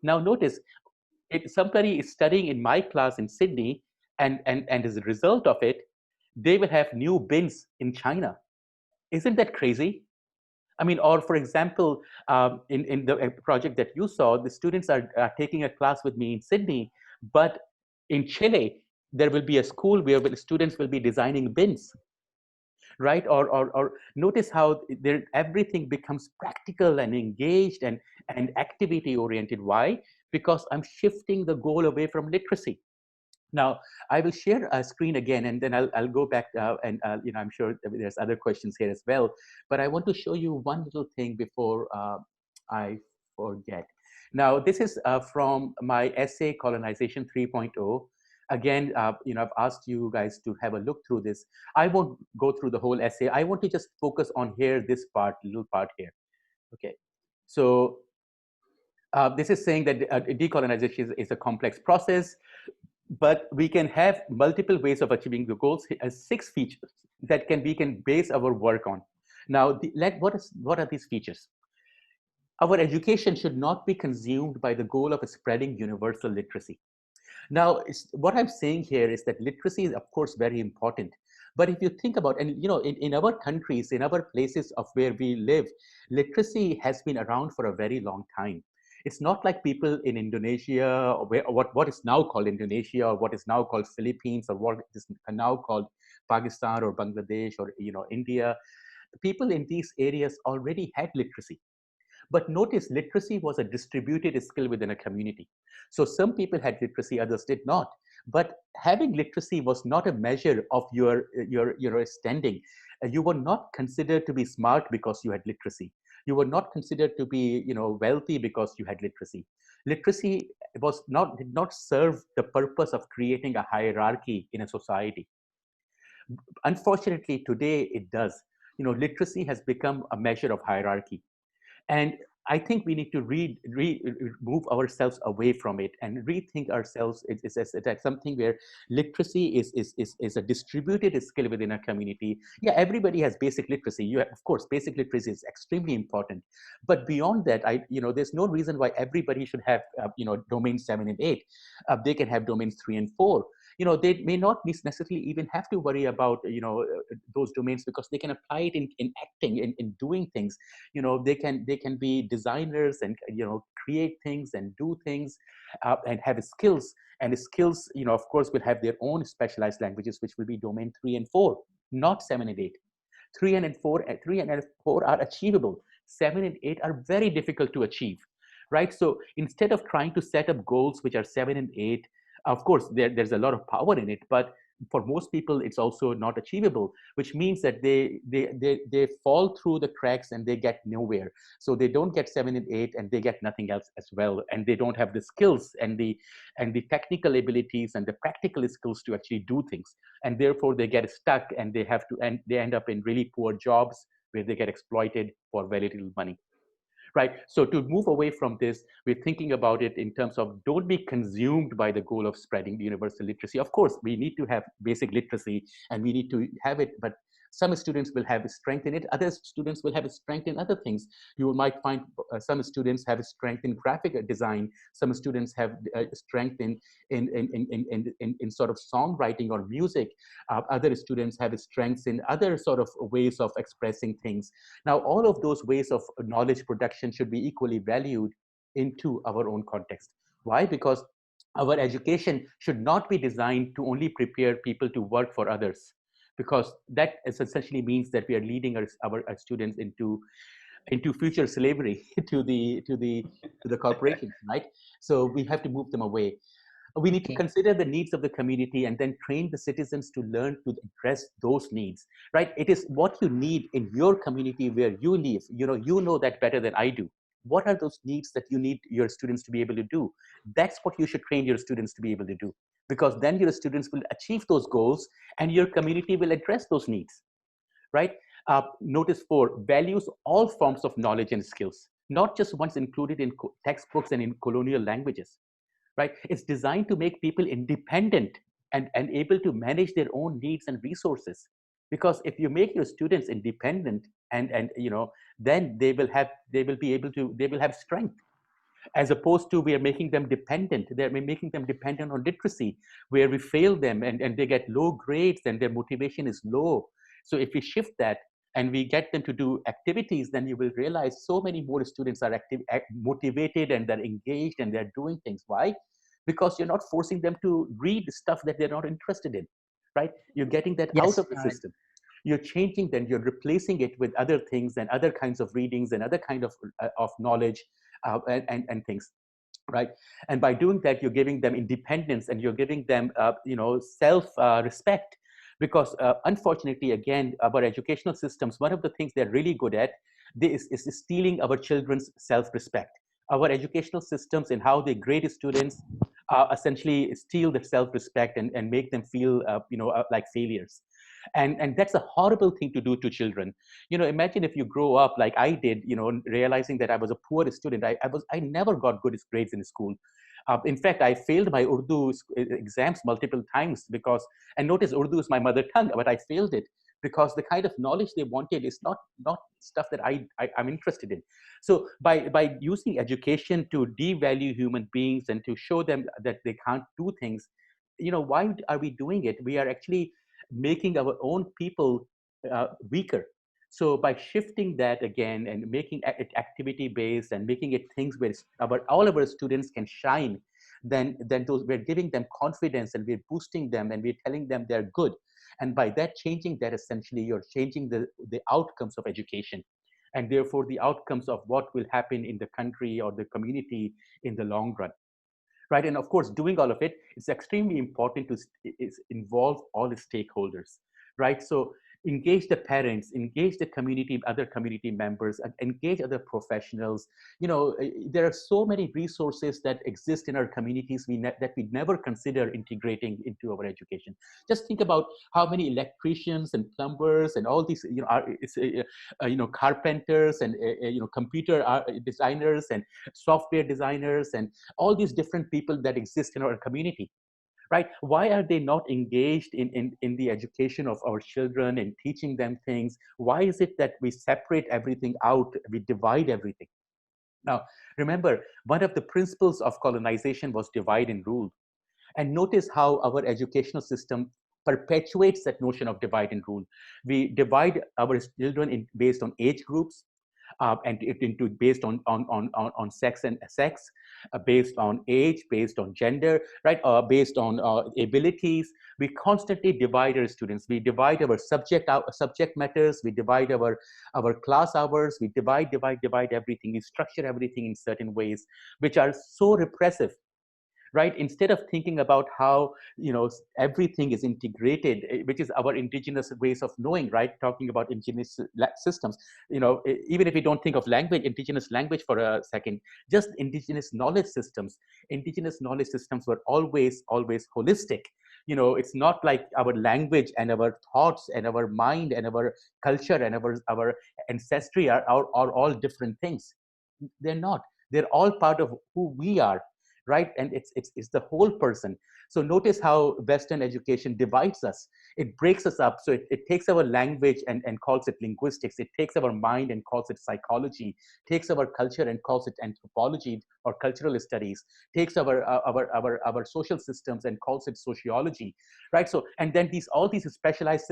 Speaker 3: Now notice, if somebody is studying in my class in Sydney, and as a result of it, they will have new bins in China. Isn't that crazy? I mean, or for example, in the project that you saw, the students are taking a class with me in Sydney, but in Chile, there will be a school where the students will be designing bins, right? Or notice how everything becomes practical and engaged and activity oriented. Why? Because I'm shifting the goal away from literacy. Now, I will share a screen again, and then I'll go back, and I'm sure there's other questions here as well. But I want to show you one little thing before I forget. Now, this is from my essay, Colonization 3.0. Again, I've asked you guys to have a look through this. I won't go through the whole essay. I want to just focus on here, this part, little part here. Okay, so this is saying that decolonization is a complex process, but we can have multiple ways of achieving the goals as 6 features that we can base our work on. Now, what are these features? Our education should not be consumed by the goal of spreading universal literacy. Now, what I'm saying here is that literacy is, of course, very important. But if you think about, and in our countries, in our places of where we live, literacy has been around for a very long time. It's not like people in Indonesia, or what is now called Indonesia, or what is now called Philippines, or what is now called Pakistan or Bangladesh, or India. People in these areas already had literacy. But notice, literacy was a distributed skill within a community. So some people had literacy, others did not. But having literacy was not a measure of your standing. You were not considered to be smart because you had literacy. You were not considered to be wealthy because you had literacy. Literacy did not serve the purpose of creating a hierarchy in a society. Unfortunately, today it does. Literacy has become a measure of hierarchy. And I think we need to move ourselves away from it and rethink ourselves. It's something where literacy is a distributed skill within a community. Yeah, everybody has basic literacy. Of course, basic literacy is extremely important. But beyond that, there's no reason why everybody should have, domain 7 and 8. They can have domains 3 and 4. They may not necessarily even have to worry about, those domains, because they can apply it in acting, in doing things. They can be designers and create things and do things, and have skills. And skills, of course, will have their own specialized languages, which will be domain 3 and 4, not 7 and 8. 3 and 4 are achievable. 7 and 8 are very difficult to achieve, right? So instead of trying to set up goals which are 7 and 8, of course there's a lot of power in it, but for most people it's also not achievable, which means that they fall through the cracks and they get nowhere. So they don't get 7 and 8, and they get nothing else as well, and they don't have the skills and the technical abilities and the practical skills to actually do things, and therefore they get stuck, and they end up in really poor jobs where they get exploited for very little money. Right. So to move away from this, we're thinking about it in terms of, don't be consumed by the goal of spreading the universal literacy. Of course, we need to have basic literacy and we need to have it, but some students will have strength in it. Other students will have strength in other things. You might find some students have strength in graphic design. Some students have strength in sort of songwriting or music. Other students have strengths in other sort of ways of expressing things. Now, all of those ways of knowledge production should be equally valued into our own context. Why? Because our education should not be designed to only prepare people to work for others, because that essentially means that we are leading our students into future slavery to the corporations, right? So we have to move them away. We need to consider the needs of the community and then train the citizens to learn to address those needs, right? It is what you need in your community where you live. You know that better than I do. What are those needs that you need your students to be able to do? That's what you should train your students to be able to do, because then your students will achieve those goals and your community will address those needs, right? Notice 4, values all forms of knowledge and skills, not just ones included in textbooks and in colonial languages, right? It's designed to make people independent and able to manage their own needs and resources. Because if you make your students independent, and then they will have strength, as opposed to we are making them dependent. They're making them dependent on literacy, where we fail them and they get low grades and their motivation is low. So if we shift that and we get them to do activities, then you will realize so many more students are motivated, and they're engaged and they're doing things. Why? Because you're not forcing them to read stuff that they're not interested in, right? You're getting that out
Speaker 2: Yes,
Speaker 3: of the
Speaker 2: right.
Speaker 3: system. You're changing them, you're replacing it with other things and other kinds of readings and other kind of knowledge, and things, right? And by doing that, you're giving them independence and you're giving them self respect. Because unfortunately, again, our educational systems, one of the things they're really good at is stealing our children's self-respect. Our educational systems and how they grade students essentially steal the self-respect and make them feel like failures. And that's a horrible thing to do to children. Imagine if you grow up like I did, realizing that I was a poor student. I never got good grades in school. In fact, I failed my Urdu exams multiple times because, and notice Urdu is my mother tongue, but I failed it because the kind of knowledge they wanted is not stuff that I'm interested in. So by using education to devalue human beings and to show them that they can't do things, why are we doing it? We are actually making our own people weaker. So by shifting that again and making it activity based and making it things where all of our students can shine, then we're giving them confidence and we're boosting them and we're telling them they're good. And by that changing that, essentially you're changing the outcomes of education, and therefore the outcomes of what will happen in the country or the community in the long run. Right. And of course, doing all of it, it's extremely important to involve all the stakeholders. Right. So engage the parents, engage the community, other community members, and engage other professionals. There are so many resources that exist in our communities that we never consider integrating into our education. Just think about how many electricians and plumbers and all these, carpenters and computer designers and software designers and all these different people that exist in our community, right? Why are they not engaged in the education of our children and teaching them things? Why is it that we separate everything out, we divide everything? Now, remember, one of the principles of colonization was divide and rule. And notice how our educational system perpetuates that notion of divide and rule. We divide our children based on age groups, and into based on sex and sex, based on age, based on gender, right? Based on abilities. We constantly divide our students. We divide our subject matters. We divide our class hours. We divide everything. We structure everything in certain ways, which are so repressive, right? Instead of thinking about how everything is integrated, which is our indigenous ways of knowing, right? Talking about indigenous systems, even if we don't think of language, indigenous language for a second, just indigenous knowledge systems. Indigenous knowledge systems were always holistic. It's not like our language and our thoughts and our mind and our culture and our ancestry are all different things. They're not. They're all part of who we are, right? And it's the whole person. So notice how Western education divides us. It breaks us up. So it takes our language and calls it linguistics. It takes our mind and calls it psychology, takes our culture and calls it anthropology or cultural studies, takes our social systems and calls it sociology, right? So, and then all these specialized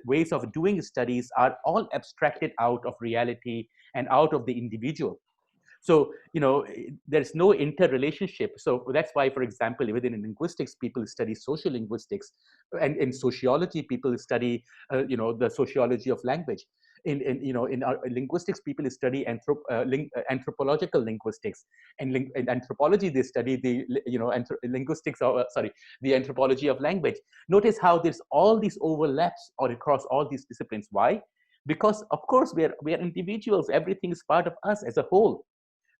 Speaker 3: ways of doing studies are all abstracted out of reality and out of the individual. So, there's no interrelationship. So that's why, for example, within linguistics, people study social linguistics, and in sociology, people study, the sociology of language. In our linguistics, people study anthropological linguistics, and in anthropology, they study the, linguistics, the anthropology of language. Notice how there's all these overlaps or across all these disciplines. Why? Because of course we are individuals. Everything is part of us as a whole,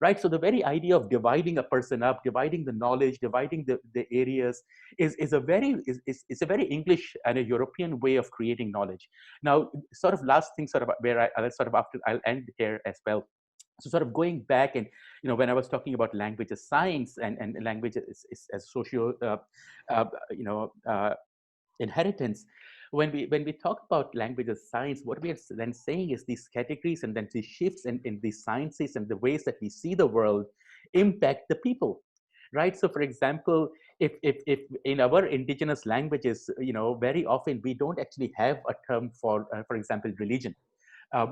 Speaker 3: right? So the very idea of dividing a person up, dividing the knowledge, dividing the areas is a very English and a European way of creating knowledge. Now, sort of last thing, sort of where I'll end here as well. So sort of going back, and when I was talking about language as science and language as socio inheritance, when we talk about language as science, what we are then saying is these categories and then these shifts in these sciences and the ways that we see the world impact the people, right? So for example, if in our indigenous languages, very often we don't actually have a term for example, religion.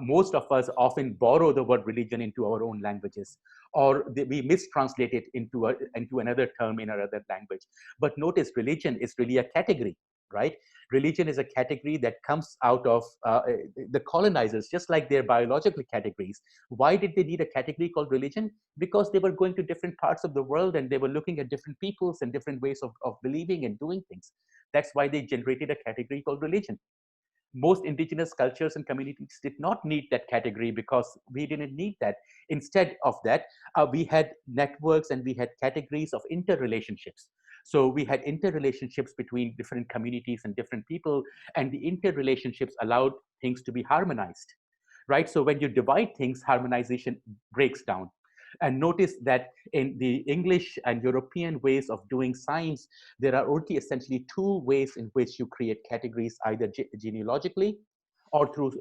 Speaker 3: Most of us often borrow the word religion into our own languages, or we mistranslate it into another term in another language. But notice, religion is really a category, right? Religion is a category that comes out of the colonizers, just like their biological categories. Why did they need a category called religion? Because they were going to different parts of the world and they were looking at different peoples and different ways of believing and doing things. That's why they generated a category called religion. Most indigenous cultures and communities did not need that category because we didn't need that. Instead of that, we had networks and we had categories of interrelationships. So we had interrelationships between different communities and different people, and the interrelationships allowed things to be harmonized, right? So when you divide things, harmonization breaks down. And notice that in the English and European ways of doing science, there are only essentially two ways in which you create categories, either genealogically or through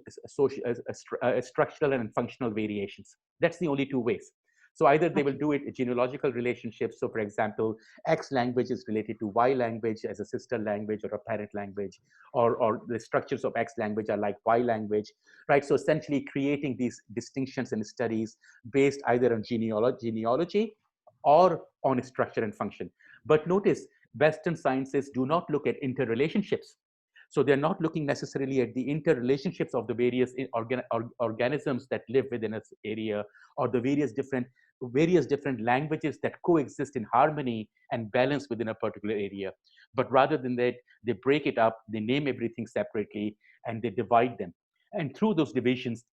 Speaker 3: structural and functional variations. That's the only two ways. So either they will do it genealogical relationships. So for example, X language is related to Y language as a sister language or a parent language, or the structures of X language are like Y language, right? So essentially creating these distinctions in studies based either on genealogy or on structure and function. But notice, Western sciences do not look at interrelationships. So they're not looking necessarily at the interrelationships of the various organisms that live within an area, or the various different languages that coexist in harmony and balance within a particular area. But rather than that, they break it up, they name everything separately, and they divide them. And through those divisions,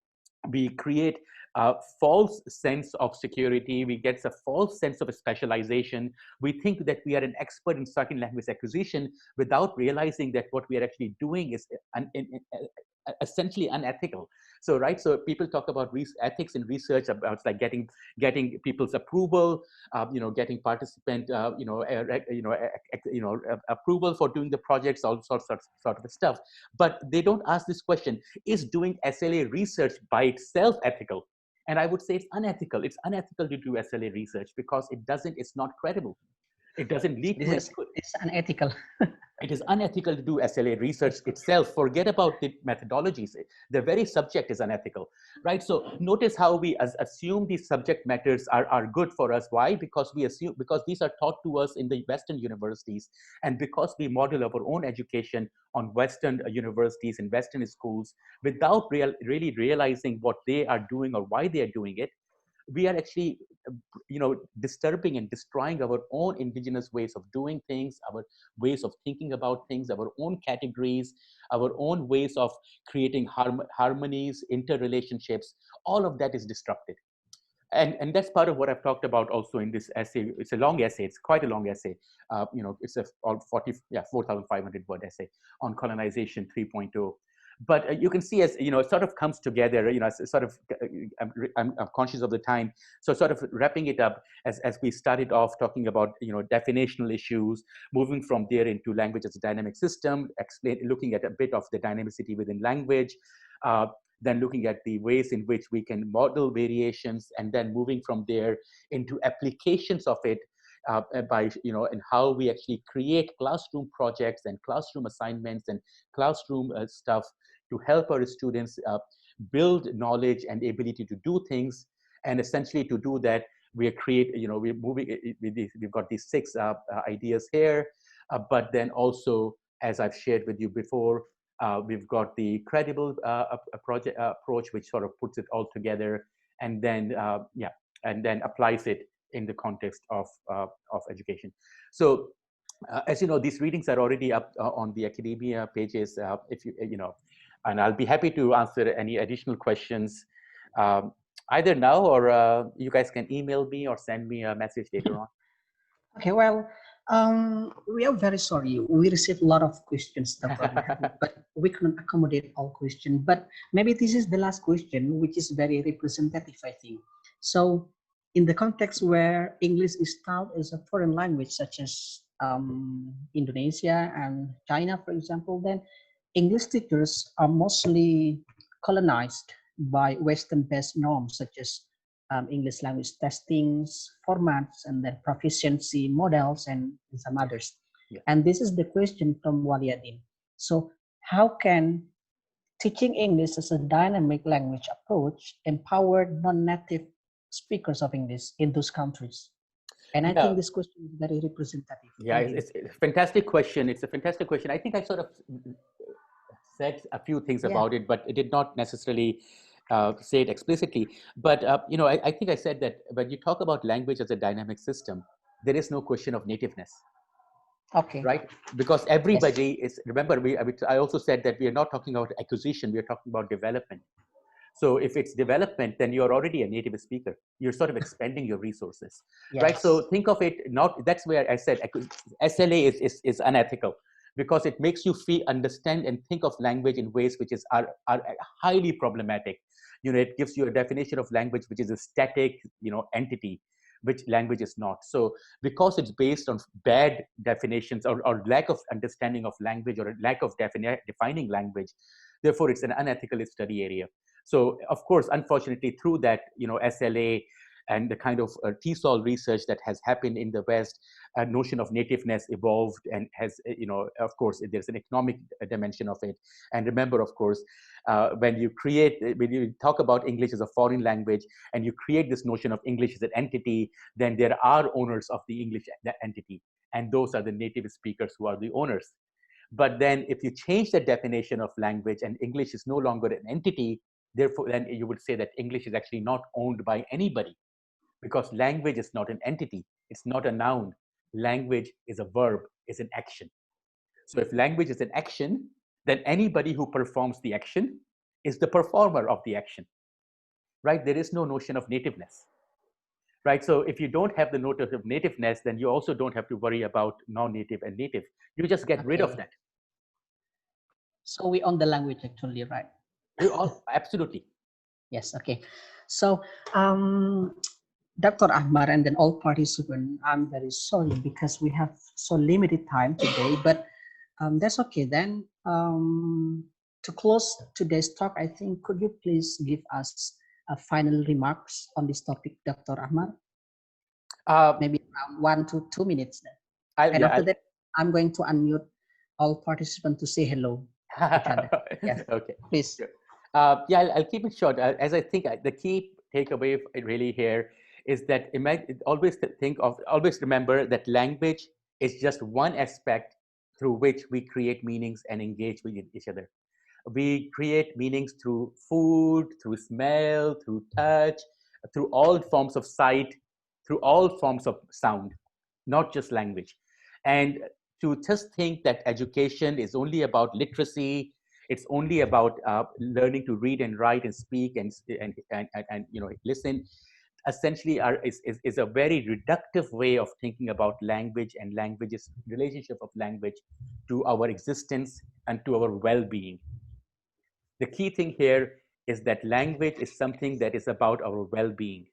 Speaker 3: we create a false sense of security. We get a false sense of specialization. We think that we are an expert in certain language acquisition without realizing that what we are actually doing is essentially unethical. So, right, so people talk about ethics in research, about like getting people's approval, getting participant, approval for doing the projects, all sorts of sort of stuff. But they don't ask this question: is doing SLA research by itself ethical? And I would say it's unethical. It's unethical to do SLA research because it's not credible. It doesn't lead to
Speaker 2: it's unethical.
Speaker 3: It is unethical to do SLA research itself. Forget about the methodologies. The very subject is unethical, right? So notice how we assume these subject matters are good for us. Why? Because these are taught to us in the Western universities, and because we model our own education on Western universities and Western schools without really realizing what they are doing or why they are doing it. We are actually disturbing and destroying our own indigenous ways of doing things, our ways of thinking about things, our own categories, our own ways of creating harmonies, interrelationships. All of that is disrupted. And that's part of what I've talked about also in this essay. It's a long essay. It's quite a long essay. It's a 4,500 word essay on colonization 3.0. But you can see, as it sort of comes together. Sort of, I'm conscious of the time, so sort of wrapping it up as we started off talking about definitional issues, moving from there into language as a dynamic system, looking at a bit of the dynamicity within language. Then looking at the ways in which we can model variations, and then moving from there into applications of it by, and how we actually create classroom projects and classroom assignments and classroom stuff to help our students build knowledge and ability to do things. And essentially to do that, we're moving, we've got these 6 ideas here, but then also, as I've shared with you before, we've got the credible approach, which sort of puts it all together, and then and then applies it in the context of education. So, as you know, these readings are already up on the academia pages. If and I'll be happy to answer any additional questions, either now or you guys can email me or send me a message later on.
Speaker 2: Okay, well, we are very sorry. We received a lot of questions, but we couldn't accommodate all questions. But maybe this is the last question, which is very representative, I think. So, in the context where English is taught as a foreign language, such as Indonesia and China, for example, then English teachers are mostly colonized by Western-based norms, such as English language testings, formats, and then proficiency models, and some others.
Speaker 3: Yeah.
Speaker 2: And this is the question from Waliadin. So how can teaching English as a dynamic language approach empower non-native speakers of English in those countries? And I think this question is very representative.
Speaker 3: Yeah, it's a fantastic question. It's a fantastic question. I think I sort of said a few things about it, but it did not necessarily say it explicitly. But I think I said that when you talk about language as a dynamic system, there is no question of nativeness.
Speaker 2: Okay.
Speaker 3: Right? Because everybody is. Remember, I also said that we are not talking about acquisition. We are talking about development. So if it's development, then you're already a native speaker. You're sort of expanding your resources, right? So think of it that's where I said SLA is unethical, because it makes you understand and think of language in ways which are highly problematic. It gives you a definition of language which is a static, entity, which language is not. So because it's based on bad definitions or lack of understanding of language or a lack of defining language, therefore it's an unethical study area. So of course, unfortunately, through that, SLA and the kind of TESOL research that has happened in the West, a notion of nativeness evolved and has, of course, there's an economic dimension of it. And remember, of course, when you talk about English as a foreign language and you create this notion of English as an entity, then there are owners of the English entity. And those are the native speakers who are the owners. But then if you change the definition of language and English is no longer an entity, therefore, then you would say that English is actually not owned by anybody, because language is not an entity. It's not a noun. Language is a verb, is an action. So if language is an action, then anybody who performs the action is the performer of the action, right? There is no notion of nativeness, right? So if you don't have the notion of nativeness, then you also don't have to worry about non-native and native. You just get rid of that.
Speaker 2: So we own the language actually, right?
Speaker 3: Absolutely.
Speaker 2: Yes, okay. So Dr. Ahmad and then all participants, I'm very sorry because we have so limited time today, but that's okay then. To close today's talk, I think, could you please give us final remarks on this topic, Dr. Ahmad? Maybe around 1 to 2 minutes then. And after that, I'm going to unmute all participants to say hello to each other. Yes. Okay, please.
Speaker 3: Sure. Yeah, I'll keep it short. As I think the key takeaway really here is that always remember that language is just one aspect through which we create meanings and engage with each other. We create meanings through food, through smell, through touch, through all forms of sight, through all forms of sound, not just language. And to just think that education is only about literacy, it's only about learning to read and write and speak and listen, essentially is a very reductive way of thinking about language and language's relationship of language to our existence and to our well-being. The key thing here is that language is something that is about our well-being.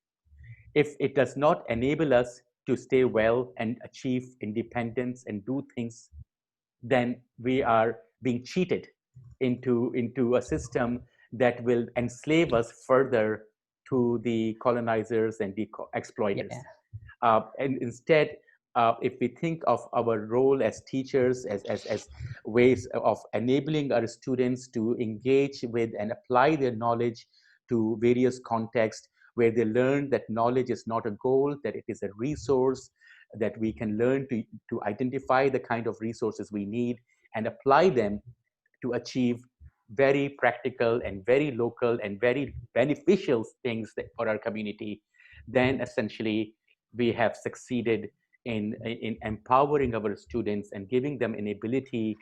Speaker 3: If it does not enable us to stay well and achieve independence and do things, then we are being cheated into a system that will enslave us further to the colonizers and the exploiters. Yeah. And instead, if we think of our role as teachers as ways of enabling our students to engage with and apply their knowledge to various contexts where they learn that knowledge is not a goal, that it is a resource, that we can learn to identify the kind of resources we need and apply them to achieve very practical and very local and very beneficial things for our community, then essentially we have succeeded in empowering our students and giving them an ability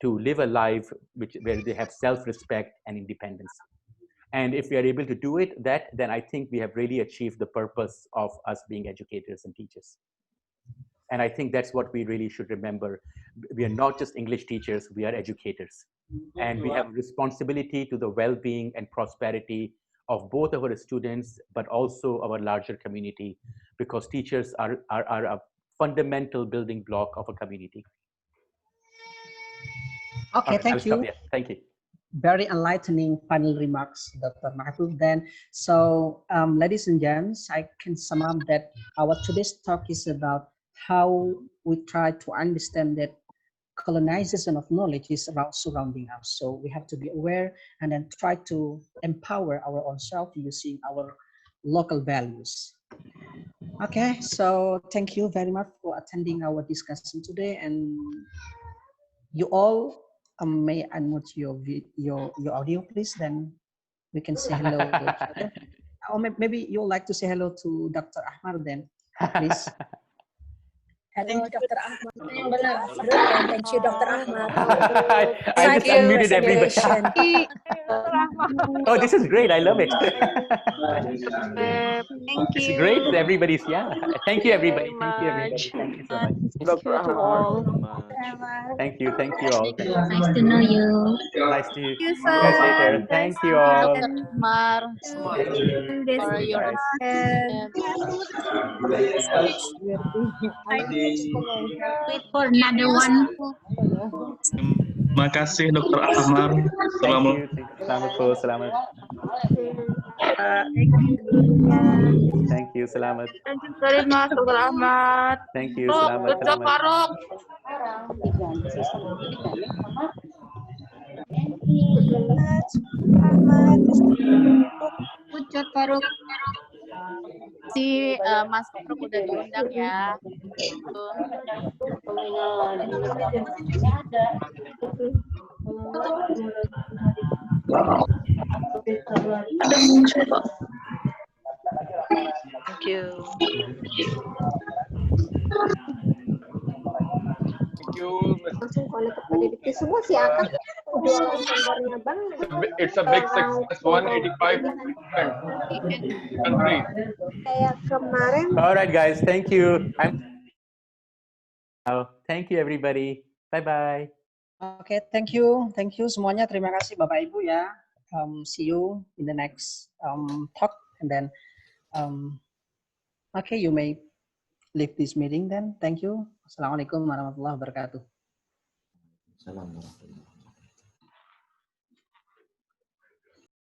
Speaker 3: to live a life where they have self-respect and independence. And if we are able to do it, then I think we have really achieved the purpose of us being educators and teachers. And I think that's what we really should remember. We are not just English teachers, we are educators. And we have a responsibility to the well-being and prosperity of both our students, but also our larger community, because teachers are a fundamental building block of a community.
Speaker 2: Okay, thank you.
Speaker 3: Thank you.
Speaker 2: Very enlightening final remarks, Dr. Mahbub. Then, so ladies and gents, I can sum up that our today's talk is about how we try to understand that colonization of knowledge is about surrounding us. So we have to be aware and then try to empower our own self using our local values. Okay, so thank you very much for attending our discussion today, and you all may unmute your audio, please. Then we can say hello to each other. Or maybe you would like to say hello to Dr. Ahmad then, please.
Speaker 6: Hello, Dr. Ahmad. Thank you, Dr. Ahmad.
Speaker 3: I just unmuted everybody. Oh, this is great. I love it.
Speaker 7: Thank you.
Speaker 3: It's great. Everybody's, yeah. Thank you, everybody. Thank you, everybody. Thank you so much.
Speaker 7: Thank you to all.
Speaker 3: Thank you. Thank you all. Thank you.
Speaker 4: Nice to know you.
Speaker 3: Nice to see you guys later. Thank you all.
Speaker 7: Mar,
Speaker 3: Thank you.
Speaker 7: for your assistance.
Speaker 4: Wait for another one.
Speaker 8: Terima kasih Dr. Ahmad.
Speaker 3: Thank you. Selamat po. Selamat. Thank you. Selamat.
Speaker 7: Thank you very much, Dr. Ahmad.
Speaker 3: Thank you. Selamat.
Speaker 7: Good job, Faruq.
Speaker 4: Good job, Faruq.
Speaker 7: Si Mas Faruq udah diundang ya.
Speaker 6: Thank you.
Speaker 5: Langsung connect ke semua sih, Akak. jualan kompornya Bang.
Speaker 8: It's a big success, 185% country.
Speaker 5: Kayak kemarin.
Speaker 3: All right, guys. Thank you. Thank you, everybody. Bye-bye.
Speaker 2: Oke, thank you semuanya. Terima kasih Bapak Ibu ya. See you in the next talk, and then okay, you may leave this meeting then. Thank you. Assalamualaikum warahmatullahi wabarakatuh.
Speaker 1: Salam warahmatullahi wabarakatuh.